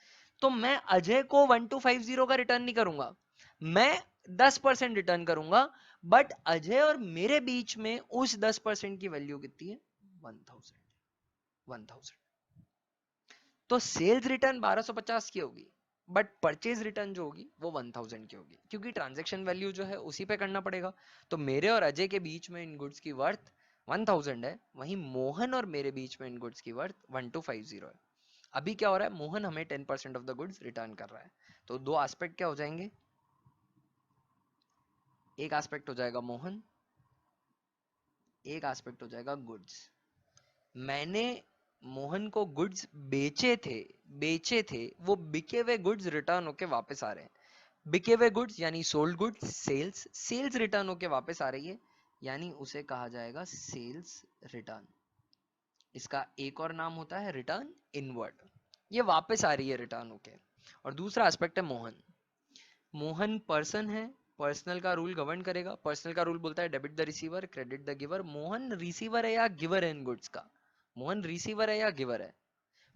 तो मैं अजय को 1250 का रिटर्न नहीं करूंगा, मैं 10% रिटर्न करूंगा। बट अजय और मेरे बीच में उस 10% की वैल्यू कितनी है? 1000। तो सेल्स रिटर्न 1250 की होगी, बट परचेज रिटर्न जो होगी वो 1000 की होगी, क्योंकि ट्रांजैक्शन वैल्यू जो है उसी पे करना पड़ेगा। तो मेरे और अजय के बीच में इन गुड्स की वर्थ 1000 है, वहीं मोहन और मेरे बीच में इन गुड्स की वर्थ 1250 है। अभी क्या हो रहा है? मोहन हमें 10% ऑफ द गुड्स रिटर्न कर रहा है। तो दो एस्पेक्ट क्या हो जाएंगे? एक एस्पेक्ट हो जाएगा मोहन, एक एस्पेक्ट हो जाएगा गुड्स। मैंने मोहन को गुड्स बेचे थे, वो बिके हुए गुड्स रिटर्न होके वापस आ रहे हैं। बिके हुए गुड्स यानी सोल्ड गुड्स, सेल्स रिटर्न होके वापस आ रही है, यानी उसे कहा जाएगा सेल्स रिटर्न। इसका एक और नाम होता है रिटर्न इनवर्ड। ये वापस आ रही है रिटर्न होके। और दूसरा एस्पेक्ट है मोहन। मोहन पर्सन है, पर्सनल का रूल गवर्न करेगा। पर्सनल का रूल बोलता है debit the receiver, credit the giver. Mohan receiver है या गिवर है इन गुड्स का? मोहन रिसीवर है या गिवर है?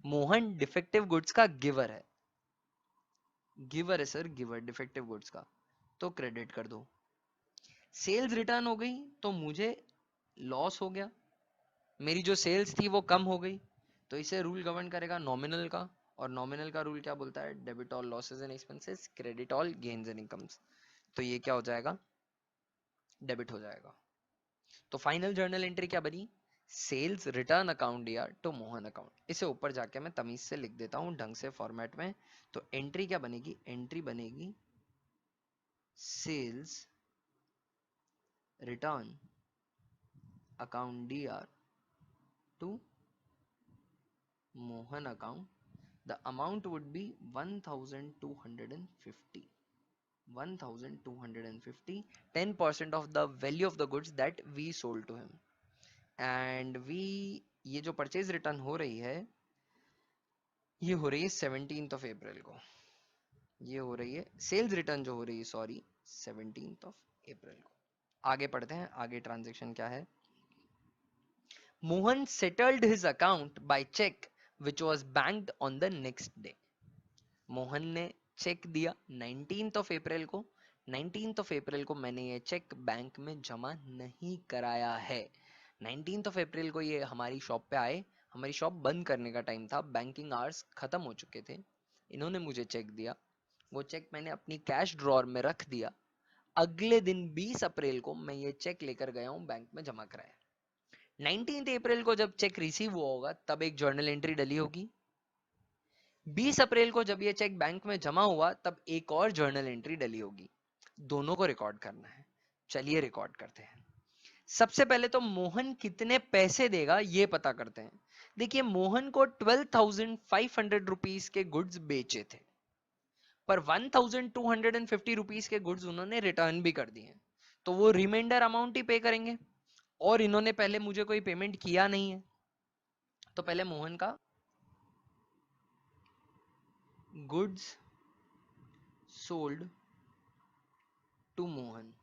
मोहन डिफेक्टिव गुड्स का गिवर है। गिवर है सर, गिवर डिफेक्टिव गुड्स का, तो क्रेडिट कर दो। सेल्स रिटर्न हो गई तो मुझे लॉस हो गया, मेरी जो सेल्स थी वो कम हो गई, तो इसे रूल गवर्न करेगा नॉमिनल का। और नॉमिनल का रूल क्या बोलता है? Debit all losses and expenses, credit all gains and incomes. तो ये क्या हो जाएगा? डेबिट हो जाएगा। तो फाइनल जर्नल एंट्री क्या बनी? सेल्स रिटर्न अकाउंट दिया टू मोहन अकाउंट। इसे ऊपर जाके मैं तमीज से लिख देता हूं ढंग से फॉर्मेट में। तो एंट्री क्या बनेगी? एंट्री बनेगी सेल्स रिटर्न अकाउंट दिया to Mohan account. The amount would be 1250. 1250, 10% of the value of the goods that we sold to him. And we, ये जो परचेज रिटर्न हो रही है, ये हो रही है 17th ऑफ अप्रैल को। ये हो रही है सेल्स रिटर्न जो हो रही है, सॉरी, 17th ऑफ अप्रैल को। आगे पढ़ते हैं, आगे ट्रांजेक्शन क्या है। Mohan settled his account by cheque which was banked on the next day. Mohan ने चेक दिया 19th ऑफ अप्रैल को। 19th ऑफ अप्रैल को मैंने ये चेक बैंक में जमा नहीं कराया है। 19th ऑफ अप्रैल को ये हमारी शॉप पे आए, हमारी शॉप बंद करने का टाइम था, बैंकिंग आवर्स खत्म हो चुके थे। इन्होंने मुझे चेक दिया, वो चेक मैंने अपनी कैश ड्रॉर में रख दिया। अगले दिन 20 अप्रैल को मैं ये चेक लेकर गया हूँ बैंक में जमा कराया। 19 अप्रैल को जब चेक रिसीव हुआ होगा तब एक जर्नल एंट्री डली होगी। 20 अप्रैल को जब ये चेक बैंक में जमा हुआ तब एक और जर्नल एंट्री डली होगी। दोनों को रिकॉर्ड करना है। चलिए रिकॉर्ड करते हैं। सबसे पहले तो मोहन कितने पैसे देगा ये पता करते हैं। देखिए, मोहन को 12,500 रुपीस के गुड्स बेचे थे, पर 1,250 रुपीस के गुड्स उन्होंने रिटर्न भी कर दिए, तो वो रिमाइंडर अमाउंट ही पे करेंगे। और इन्होंने पहले मुझे कोई पेमेंट किया नहीं है, तो पहले मोहन का goods sold to Mohan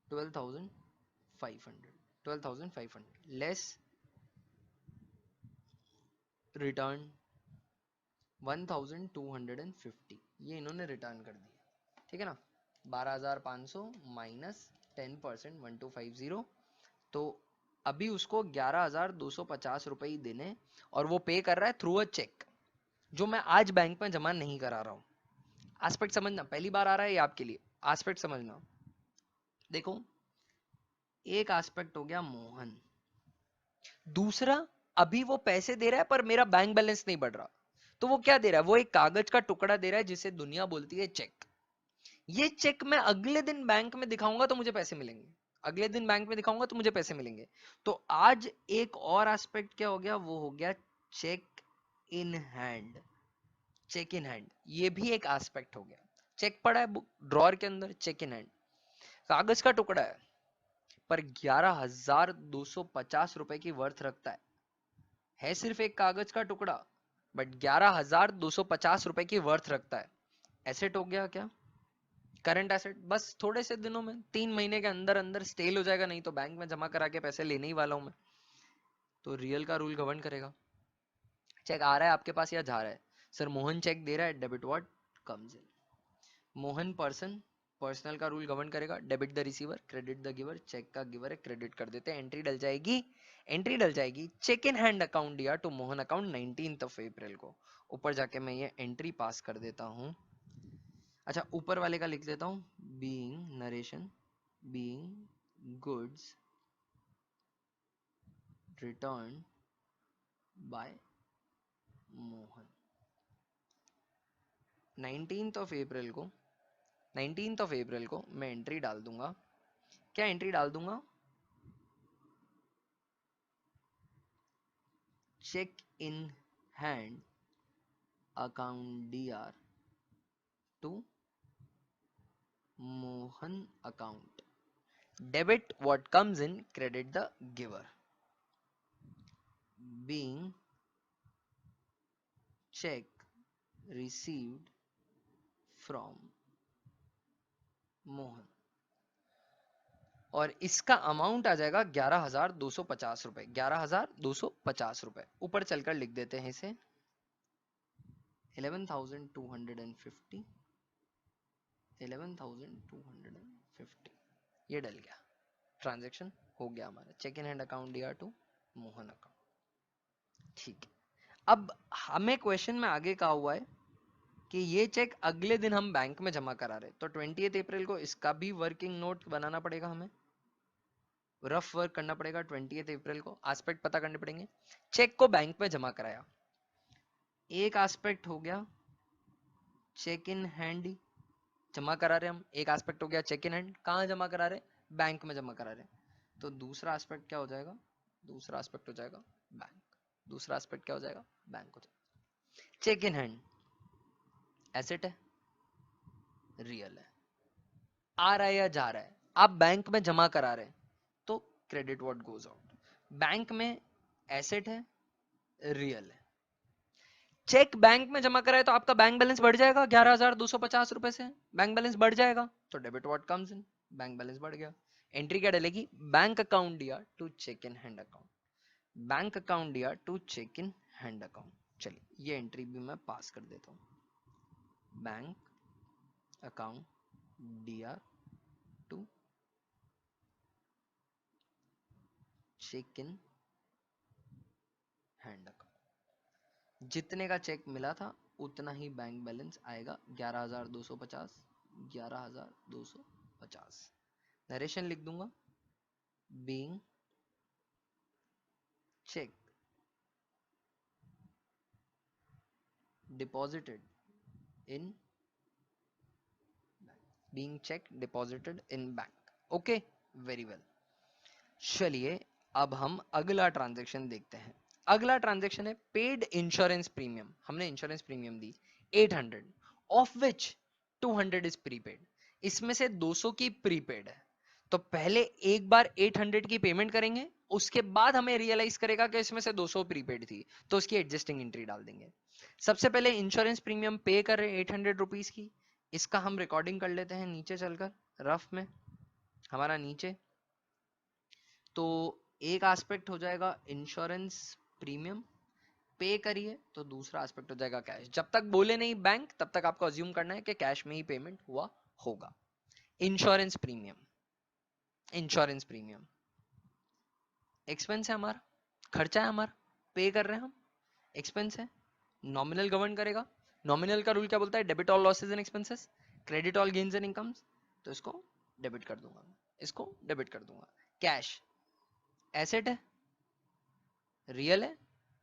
12,500 less return 1,250, ये इन्होंने रिटर्न कर दिया, ठीक है ना। 12,500 माइनस 10% 1,250, तो अभी उसको 11,250 रुपए ही देने, और वो पे कर रहा है थ्रू अ चेक, जो मैं आज बैंक में जमा नहीं करा रहा हूं। एस्पेक्ट समझना, पहली बार आ रहा है ये आपके लिए, एस्पेक्ट समझना। देखो, एक एस्पेक्ट हो गया मोहन, दूसरा अभी वो पैसे दे रहा है पर मेरा बैंक बैलेंस नहीं बढ़ रहा, तो वो क्या दे रहा है? वो एक कागज का टुकड़ा दे रहा है जिसे दुनिया बोलती है चेक। ये चेक मैं अगले दिन बैंक में दिखाऊंगा तो मुझे पैसे मिलेंगे, अगले दिन बैंक में दिखाऊंगा तो मुझे पैसे मिलेंगे। तो आज एक और एस्पेक्ट क्या हो गया? वो हो गया cheque in hand. Cheque in hand ये भी एक एस्पेक्ट हो गया। चेक पड़ा है ड्रॉर के अंदर, चेक इन हैंड कागज का टुकड़ा है, पर 11,250 रुपए की वर्थ रखता है सिर्फ एक कागज का टुकड़ा, बट 11,250 रुपए की वर्थ रखता है। एसेट हो गया क्या? Current asset. बस थोड़े से दिनों में 3 महीने के अंदर अंदर स्टेल हो जाएगा, नहीं तो बैंक में जमा करा के पैसे लेने ही वाला हूं मैं। तो रियल का रूल गवर्न करेगा। चेक आ रहा है आपके पास या जा रहा है? सर मोहन चेक दे रहा है, debit what comes in. Mohan person, personal का रूल गवर्न करेगा। Debit the receiver, credit the giver. Cheque का गिवर है, क्रेडिट कर देते हैं। एंट्री डल जाएगी, एंट्री डल जाएगी चेक इन हैंड अकाउंट दिया टू मोहन अकाउंट 19 को। ऊपर जाके मैं ये एंट्री पास कर देता हूँ। अच्छा ऊपर वाले का लिख देता हूँ, being narration, being goods return by Mohan. 19 को 19 को मैं एंट्री डाल दूंगा। क्या एंट्री डाल दूंगा? Cheque in hand account DR to Mohan account. Debit what comes in, credit the giver. Being cheque received from Mohan. और इसका अमाउंट आ जाएगा 11,250 रुपए। 11,250 रुपए। ऊपर चलकर लिख देते हैं इसे 11,250, 11,250। ये डल गया, ट्रांजैक्शन हो गया हमारा। चेक इन हैंड अकाउंट दिया टू मोहन अकाउंट। ठीक है, अब हमें क्वेश्चन में आगे कहा हुआ है कि ये चेक अगले दिन हम बैंक में जमा करा रहे, तो 20 अप्रैल को इसका भी वर्किंग नोट बनाना पड़ेगा, हमें रफ वर्क करना पड़ेगा। 20 अप्रैल को एस्पेक्ट पता करने पड़ेंगे। चेक को बैंक में जमा कराया, एक एस्पेक्ट हो गया चेक इन हैंड जमा करा रहे हम। एक एस्पेक्ट हो गया चेक इन हैंड, कहाँ जमा करा रहे? बैंक में जमा करा रहे। तो दूसरा एस्पेक्ट क्या हो जाएगा? दूसरा एस्पेक्ट हो जाएगा बैंक। दूसरा एस्पेक्ट क्या हो जाएगा? बैंक हो जाएगा। चेक इन हैंड एसेट है, रियल है, आ रहा है या जा रहा है? आप बैंक में जमा करा रहे हैं तो credit what goes out. Bank में एसेट है, रियल है। चेक बैंक में जमा कराए तो आपका बैंक बैलेंस बढ़ जाएगा 11,250 रुपए से, बैंक बैलेंस बढ़ जाएगा, तो debit what comes in, bank balance बढ़ गया। एंट्री क्या डलेगी? बैंक अकाउंट दिया to cheque in hand account. Bank account दिया to cheque in hand account. चलिए ये एंट्री भी मैं पास कर देता हूँ। बैंक अकाउंट दिया to cheque in hand account. जितने का चेक मिला था उतना ही बैंक बैलेंस आएगा, 11,250, 11,250। नरेशन लिख दूंगा, being check deposited in, being check deposited in bank. Okay, very well. चलिए अब हम अगला ट्रांजैक्शन देखते हैं। अगला ट्रांजैक्शन है पेड इंश्योरेंस प्रीमियम। हमने insurance premium the 800, of which 200 is prepaid. इसमें से 200 की प्रीपेड है, तो पहले एक बार 800 की पेमेंट करेंगे, उसके बाद हमें रियलाइज करेगा कि इसमें से 200 प्रीपेड थी, तो उसकी एडजस्टिंग एंट्री डाल देंगे। सबसे पहले इंश्योरेंस प्रीमियम पे कर रहे हैं 800 रुपीज की। इसका हम रिकॉर्डिंग कर लेते हैं नीचे चलकर, रफ में हमारा नीचे। तो एक एस्पेक्ट हो जाएगा इंश्योरेंस प्रीमियम, पे करिए, तो दूसरा एस्पेक्ट हो जाएगा कैश। जब तक बोले नहीं बैंक तब तक आपको अज्यूम करना है कि कैश में ही पेमेंट हुआ होगा। Insurance premium, insurance premium expense है हमारा, खर्चा है हमारा, पे कर रहे हैं हम, एक्सपेंस है। नॉमिनल गवर्न करेगा। नॉमिनल का रूल क्या बोलता है? Debit all losses and expenses, credit all gains and incomes. तो इसको डेबिट कर दूंगा, इसको डेबिट कर दूंगा। कैश एसेट है, रियल है,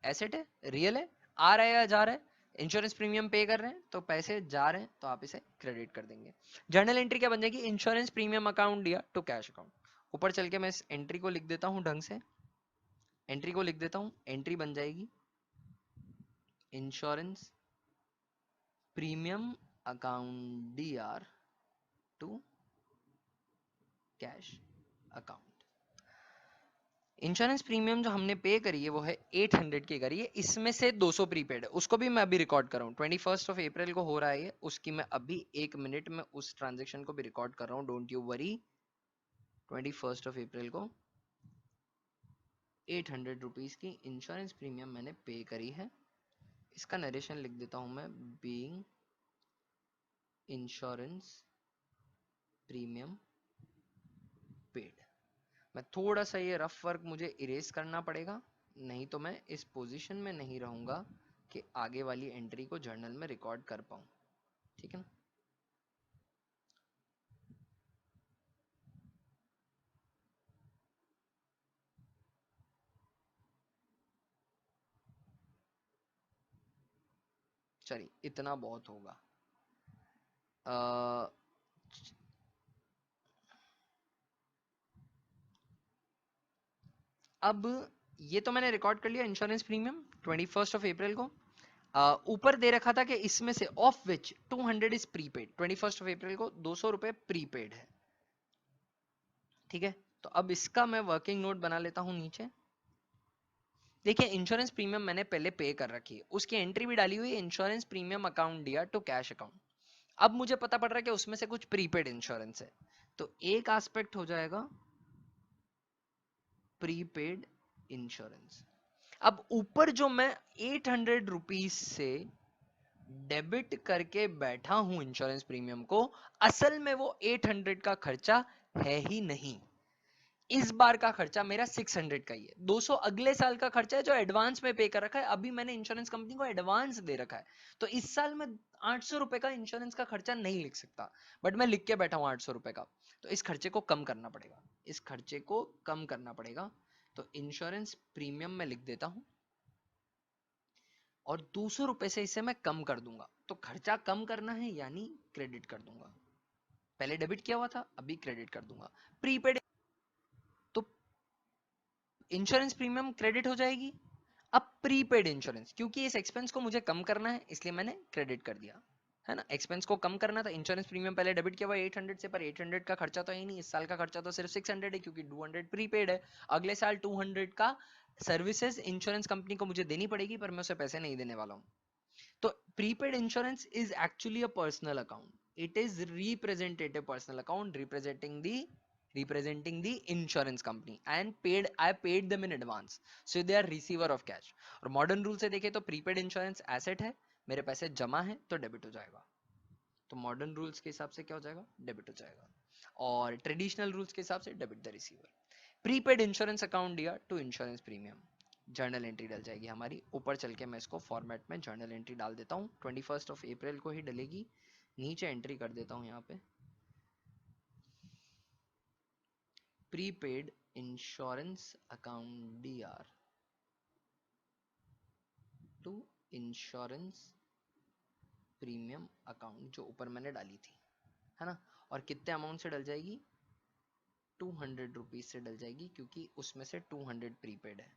एसेट है, रियल है, आ रहा है या जा रहा है? इंश्योरेंस प्रीमियम पे कर रहे हैं तो पैसे जा रहे हैं, तो आप इसे क्रेडिट कर देंगे। जर्नल एंट्री क्या बन जाएगी? इंश्योरेंस प्रीमियम अकाउंट दिया टू कैश अकाउंट। ऊपर चल के मैं इस एंट्री को लिख देता हूं ढंग से, एंट्री को लिख देता हूं। एंट्री बन जाएगी insurance premium account DR to cash account. Insurance premium जो हमने पे करी है वो है 800 की करी है, इसमें से 200 प्रीपेड है, उसको भी मैं अभी रिकॉर्ड कर रहा हूँ। 21 अप्रैल को हो रहा है ये, उसकी मैं अभी 1 मिनट में उस ट्रांजेक्शन को भी रिकॉर्ड कर रहा हूँ, डोंट यू वरी। 21 अप्रैल को 800 रुपीज की इंश्योरेंस प्रीमियम मैंने पे करी है। इसका नरेशन लिख देता हूँ मैं, बीइंग इंश्योरेंस प्रीमियम पेड। मैं थोड़ा सा ये रफ वर्क मुझे इरेज करना पड़ेगा, नहीं तो मैं इस पोजीशन में नहीं रहूंगा कि आगे वाली एंट्री को जर्नल में रिकॉर्ड कर पाऊं। ठीक है ना। चलिए इतना बहुत होगा। अ, अब ये तो मैंने रिकॉर्ड कर लिया इंश्योरेंस प्रीमियम 21 अप्रैल को। ऊपर दे रखा था कि इसमें से ऑफ विच 200 इज प्रीपेड। 21 अप्रैल को 200 रुपए प्रीपेड है। ठीक है, तो अब इसका मैं वर्किंग नोट बना लेता हूं नीचे। देखिए इंश्योरेंस प्रीमियम मैंने पहले पे कर रखी है, उसकी एंट्री भी डाली हुई है, इंश्योरेंस प्रीमियम अकाउंट दिया टू कैश अकाउंट। अब मुझे पता पड़ रहा है कि उसमें से कुछ प्रीपेड इंश्योरेंस है, तो एक एस्पेक्ट हो जाएगा प्रीपेड इंश्योरेंस। अब ऊपर जो मैं 800 रुपीज से डेबिट करके बैठा हूं इंश्योरेंस प्रीमियम को, असल में वो 800 का खर्चा है ही नहीं। इस बार का खर्चा मेरा 600 का ही है। 200 अगले साल का खर्चा है जो एडवांस में पे कर रखा है, अभी मैंने इंश्योरेंस कंपनी को एडवांस दे रखा है। तो इस साल मैं 800 रुपए का इंश्योरेंस का खर्चा नहीं लिख सकता, बट मैं लिख के बैठा हूं 800 रुपए का। तो इस खर्चे को कम करना पड़ेगा, इस खर्चे को कम करना पड़ेगा। तो इंश्योरेंस प्रीमियम में लिख देता हूं और 200 रुपए से इसे मैं कम कर दूंगा। तो खर्चा कम करना है यानी क्रेडिट कर दूंगा। पहले डेबिट किया हुआ था, अभी क्रेडिट कर दूंगा। प्रीपेड, तो इंश्योरेंस प्रीमियम क्रेडिट हो जाएगी। अब प्रीपेड इंश्योरेंस, क्योंकि इस एक्सपेंस को मुझे कम करना है इसलिए मैंने क्रेडिट कर दिया, है ना। एक्सपेंस को कम करना था, इंश्योरेंस प्रीमियम पहले डेबिट किया हुआ 800 से, पर 800 का खर्चा तो है नहीं, इस साल का खर्चा तो सिर्फ 600 है क्योंकि 200 प्रीपेड है। अगले साल 200 का सर्विसेज इंश्योरेंस कंपनी को मुझे देनी पड़ेगी, पर मैं उसे पैसे नहीं देने वाला हूँ। तो prepaid insurance is actually a personal account. It is representative personal account representing the insurance company and I paid them in advance, so they are receiver of cash. और मॉडर्न रूल से देखें तो प्रीपेड इंश्योरेंस एसेट है, मेरे पैसे जमा है तो डेबिट हो जाएगा। तो मॉडर्न रूल्स के हिसाब से क्या हो जाएगा, डेबिट हो जाएगा। और ट्रेडिशनल रूल्स के हिसाब से debit the receiver. Prepaid insurance account दिया to insurance premium, journal entry डल जाएगी हमारी। ऊपर चल के मैं इसको फॉर्मेट में जर्नल एंट्री डाल देता हूँ, 21 अप्रैल को ही डलेगी। नीचे एंट्री कर देता हूँ यहाँ पे, prepaid insurance account D R to insurance premium account, जो ऊपर मैंने डाली थी, है ना। और कितने अमाउंट से डल जाएगी, 200 रुपीज से डल जाएगी, क्योंकि उसमें से 200 प्रीपेड है।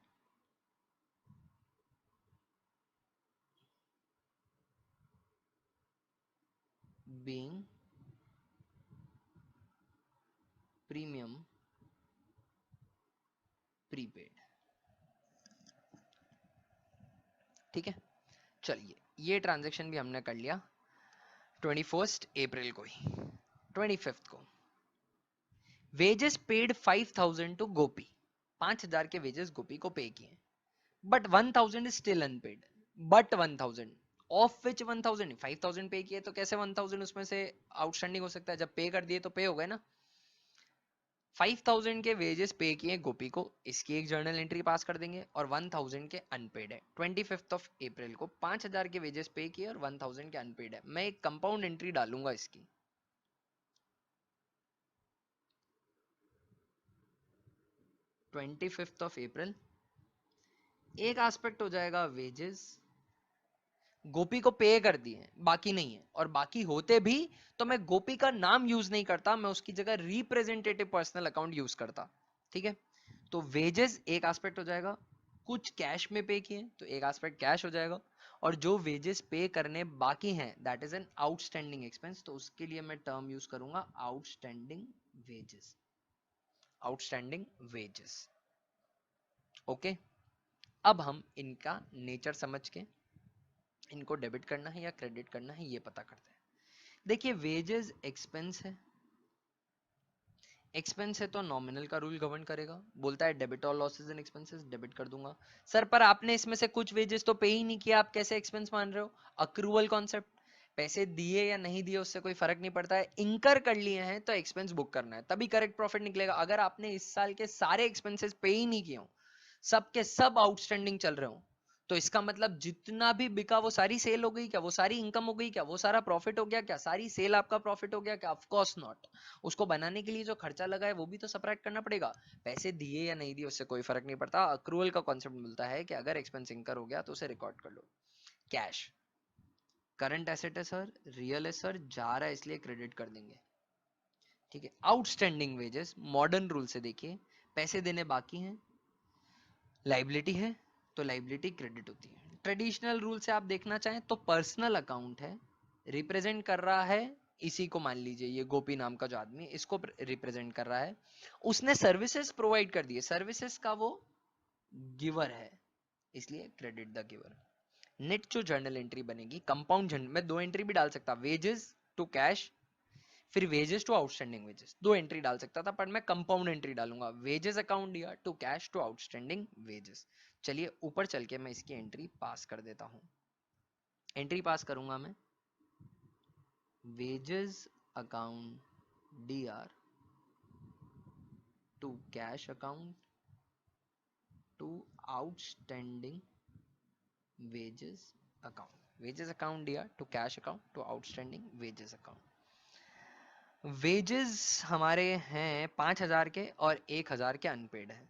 Being premium prepaid. ठीक है, चलिए ये ट्रांजेक्शन भी हमने कर लिया 21 अप्रैल को ही। 25 को वेजेस पेड 5000 टू गोपी, 5000 के वेजेस गोपी को पे किए, but 1000 is still unpaid. But 1000 of which 1000, 5000 पे किए तो कैसे 1000 उसमें से आउटस्टैंडिंग हो सकता है, जब पे कर दिए तो पे हो गए ना। 5000 के वेजेस पे किए गोपी को, इसकी एक जर्नल एंट्री पास कर देंगे, और 1000 के अनपेड है। 25 अप्रैल को 5000 के वेजेस पे किए और 1000 के अनपेड है, मैं एक कंपाउंड एंट्री डालूंगा इसकी। 25 अप्रैल, एक एस्पेक्ट हो जाएगा वेजेस, गोपी को पे कर दिए बाकी नहीं है, और बाकी होते भी तो मैं गोपी का नाम यूज नहीं करता, मैं उसकी जगह रिप्रेजेंटेटिव पर्सनल अकाउंट यूज करता। ठीक है, तो वेजेस एक एस्पेक्ट हो जाएगा, कुछ कैश में पे किए तो एक एस्पेक्ट कैश हो जाएगा, और जो वेजेस पे करने बाकी हैं that is an outstanding expense, तो उसके लिए मैं टर्म यूज करूंगा outstanding wages. Outstanding wages, okay, अब हम इनका नेचर समझ के इनको डेबिट करना है या क्रेडिट करना है ये पता करते हैं। देखिए वेजेस एक्सपेंस है, एक्सपेंस है तो नॉमिनल का रूल गवर्न करेगा, बोलता है debit all losses and expenses, debit कर दूंगा। सर पर आपने इसमें से कुछ वेजेस तो पे ही नहीं किया, आप कैसे एक्सपेंस मान रहे हो? अक्रूवल कॉन्सेप्ट, पैसे दिए या नहीं दिए उससे कोई फर्क नहीं पड़ता है, इंकर कर लिए हैं तो एक्सपेंस बुक करना है, तभी करेक्ट प्रॉफिट निकलेगा। अगर आपने इस साल के सारे एक्सपेंसेस पे ही नहीं किए हो, सब के सब आउटस्टैंडिंग चल रहे हो, तो इसका मतलब जितना भी बिका वो सारी सेल हो गई क्या? वो सारी इनकम हो गई क्या? वो सारा प्रॉफिट हो गया क्या? सारी सेल आपका प्रॉफिट हो गया क्या? Of course not. उसको बनाने के लिए जो खर्चा लगा है वो भी तो सबट्रैक्ट करना पड़ेगा। पैसे दिए या नहीं दिए उससे कोई फर्क नहीं पड़ता। अक्रूवल का कॉन्सेप्ट मिलता है कि अगर एक्सपेंस इंकर हो गया तो उसे रिकॉर्ड कर लो। कैश करंट एसेट है सर, रियल है सर, जा रहा है इसलिए क्रेडिट कर देंगे। ठीक है, आउटस्टैंडिंग वेजेस मॉडर्न रूल से देखिए, पैसे देने बाकी हैं, लाइबिलिटी है तो लाइबिलिटी क्रेडिट होती है। ट्रेडिशनल रूल से आप देखना चाहें तो पर्सनल अकाउंट है, रिप्रेजेंट कर रहा है इसी को, मान लीजिए ये गोपी नाम का जो आदमी इसको रिप्रेजेंट कर रहा है, उसने सर्विसेज प्रोवाइड कर दी, सर्विसेज का वो गिवर है, इसलिए क्रेडिट द गिवर। नेट जो जर्नल एंट्री बनेगी, कंपाउंड जर्नल में दो एंट्री भी डाल सकता, वेजेस टू कैश, फिर वेजेस टू आउटस्टैंडिंग वेजेस, दो एंट्री डाल सकता था, पर मैं कंपाउंड एंट्री डालूंगा, वेजेस अकाउंट दिया to cash to outstanding wages. चलिए ऊपर चल के मैं इसकी एंट्री पास कर देता हूं। एंट्री पास करूंगा मैं, wages account D R to cash account to outstanding wages account, wages account D R to cash account to outstanding wages account. Wages हमारे हैं 5,000 के और 1,000 के अनपेड है,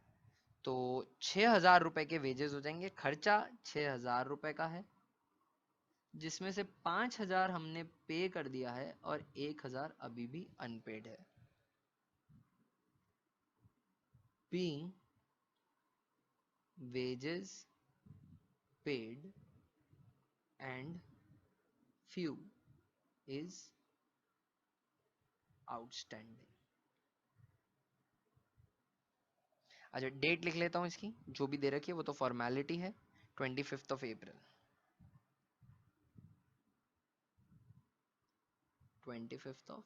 तो 6,000 रुपए के वेजेस हो जाएंगे। खर्चा 6,000 रुपए का है, जिसमें से 5,000 हमने पे कर दिया है और 1,000 अभी भी अनपेड है। Being wages paid and few is outstanding. अच्छा डेट लिख लेता हूं इसकी, जो भी दे रखी है वो तो फॉर्मेलिटी है, 25 ऑफ अप्रैल, 25 ऑफ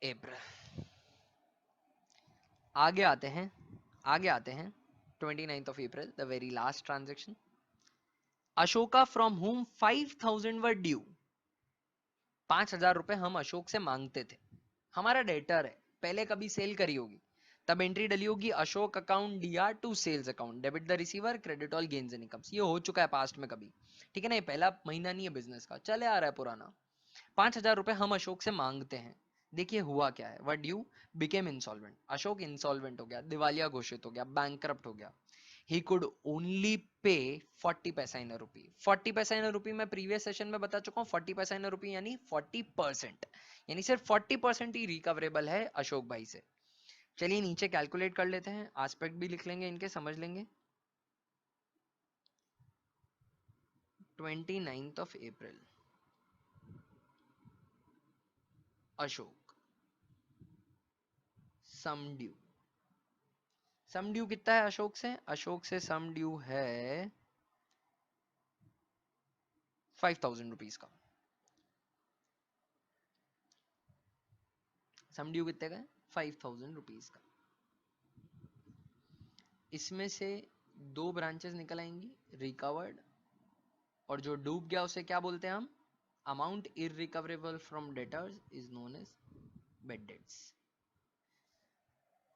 अप्रैल। आगे आते हैं, आगे आते हैं 29th of April, the very last transaction. Ashoka from home 5,000 were due, 5,000 रुपए हम अशोक से मांगते थे, हमारा डेटर है, पहले कभी सेल करी होगी, तब एंट्री डली होगी Ashok account DR to sales account, debit the receiver credit all gains and incomes. ये हो चुका है पास्ट में कभी, ठीक है ना, ये पहला महीना नहीं है बिजनेस का, चले आ रहा है पुराना। 5,000 रुपए हम अशोक से मांगते हैं, देखिए हुआ क्या है, वर due became insolvent, Ashok insolvent हो गया, दिवालिया घोषित हो गया, बैंकरप्ट हो गया। ही कुड ओनली पे 40 पैसा इन रुपी, 40 पैसा इन रुपी मैं प्रीवियस सेशन में बता चुका हूँ, 40 पैसा इन रुपी यानी 40%, यानी सिर्फ 40% ही रिकवरेबल है अशोक भाई से। चलिए नीचे कैलकुलेट कर लेते हैं, आस्पेक्ट भी लिख लेंगे इनके, समझ लेंगे। 29th of April, Ashok sum due, sum due कितना है अशोक से? अशोक से सम ड्यू है 5,000 रुपीज का। सम ड्यू कितने का है? 5,000 रुपीज का। इसमें से दो ब्रांचेस निकल आएंगी, रिकवर्ड, और जो डूब गया उसे क्या बोलते हैं हम? Amount irrecoverable from debtors is known as bad debts.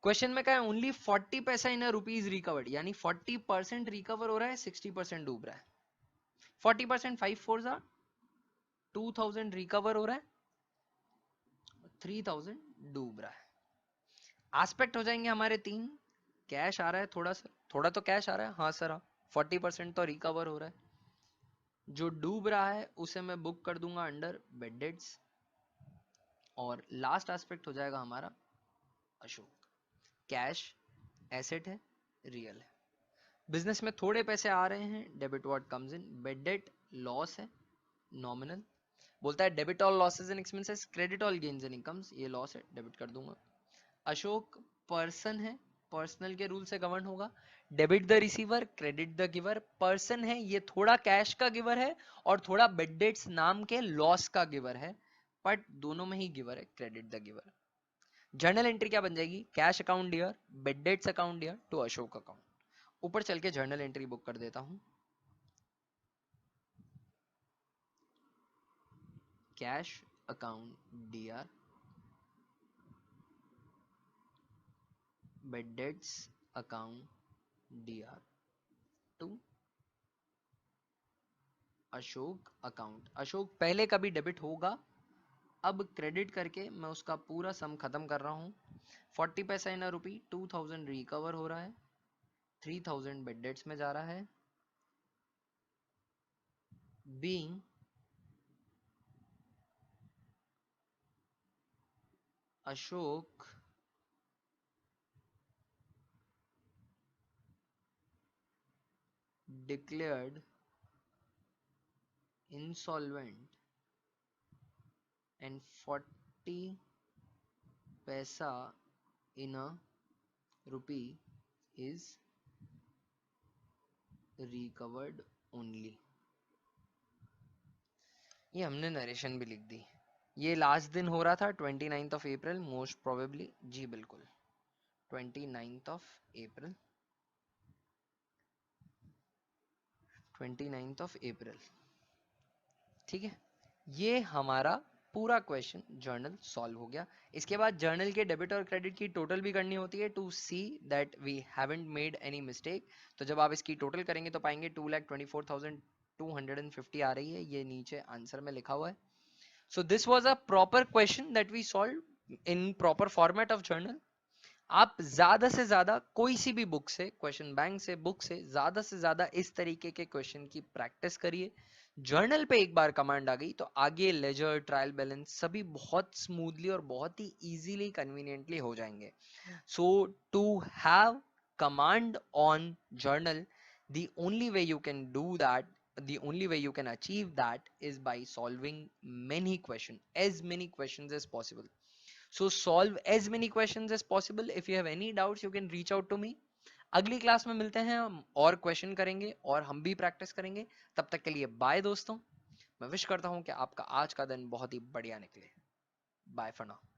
Question में क्या है? ओनली 40 पैसा इन रुपीज रिकवर्ड, यानी 40% रिकवर हो रहा है, 60% डूब रहा है। 40% 5 4 जा 2,000 रिकवर हो रहा है, 3,000 डूब रहा है। एस्पेक्ट हो जाएंगे हमारे तीन, कैश आ रहा है थोड़ा सा, थोड़ा तो कैश आ रहा है, हाँ सर हाँ, 40% तो रिकवर हो रहा है, जो डूब रहा है उसे मैं बुक कर दूंगा अंडर बेड डेट्स, और लास्ट एस्पेक्ट हो जाएगा हमारा अशोक। कैश एसेट है, रियल है, बिजनेस में थोड़े पैसे आ रहे हैं, debit what comes in, bed date loss है, नॉमिनल, बोलता है debit all losses and expenses credit all gains and incomes, ये लॉस है, डेबिट कर दूंगा। अशोक पर्सन है, पर्सनल के रूल से गवर्न होगा। Debit the receiver, credit the giver. Person है ये थोड़ा कैश का गिवर है और थोड़ा बेड डेट्स नाम के लॉस का गिवर है, बट दोनों में ही गिवर है credit the giver. Journal entry क्या बन जाएगी? Cash account dear, bad debts account dear to Ashok account. ऊपर चल के जर्नल एंट्री बुक कर देता हूं। Cash account dear, bad debts account dear to Ashok account. Ashok पहले कभी डेबिट होगा, अब क्रेडिट करके मैं उसका पूरा सम खत्म कर रहा हूँ। 40 पैसा इन रुपी, 2000 रिकवर हो रहा है, 3000 बेड डेट्स में जा रहा है। Being Ashok declared insolvent and 40 paisa in a rupee is recovered only। ये हमने नरेशन भी लिख दी। ये लास्ट दिन हो रहा था 29th of April most probably. जी बिल्कुल 29th of April, 29th of अप्रैल। ठीक है, ये हमारा पूरा क्वेश्चन जर्नल सॉल्व हो गया। इसके बाद जर्नल के डेबिट और क्रेडिट की टोटल भी करनी होती है to see that we haven't made any mistake. तो जब आप इसकी टोटल करेंगे तो पाएंगे 2,24,250 आ रही है, ये नीचे आंसर में लिखा हुआ है। So this was a proper question that we solve in proper format of journal. आप ज्यादा से ज्यादा कोई सी भी बुक से, क्वेश्चन बैंक से, बुक से ज्यादा इस तरीके के क्वेश्चन की प्रैक्टिस करिए। जर्नल पे एक बार कमांड आ गई तो आगे लेजर, ट्रायल बैलेंस सभी बहुत स्मूथली और बहुत ही इजीली, कन्वीनियंटली हो जाएंगे। So to have command on journal, the only way you can do that, the only way you can achieve that is by solving many questions, as many questions as possible. So solve as many questions as possible. If you have any doubts you can reach out to me. अगली class में मिलते हैं, हम और question करेंगे और हम भी प्रैक्टिस करेंगे। तब तक के लिए बाय दोस्तों। मैं विश करता हूं कि आपका आज का दिन बहुत ही बढ़िया निकले। Bye for now.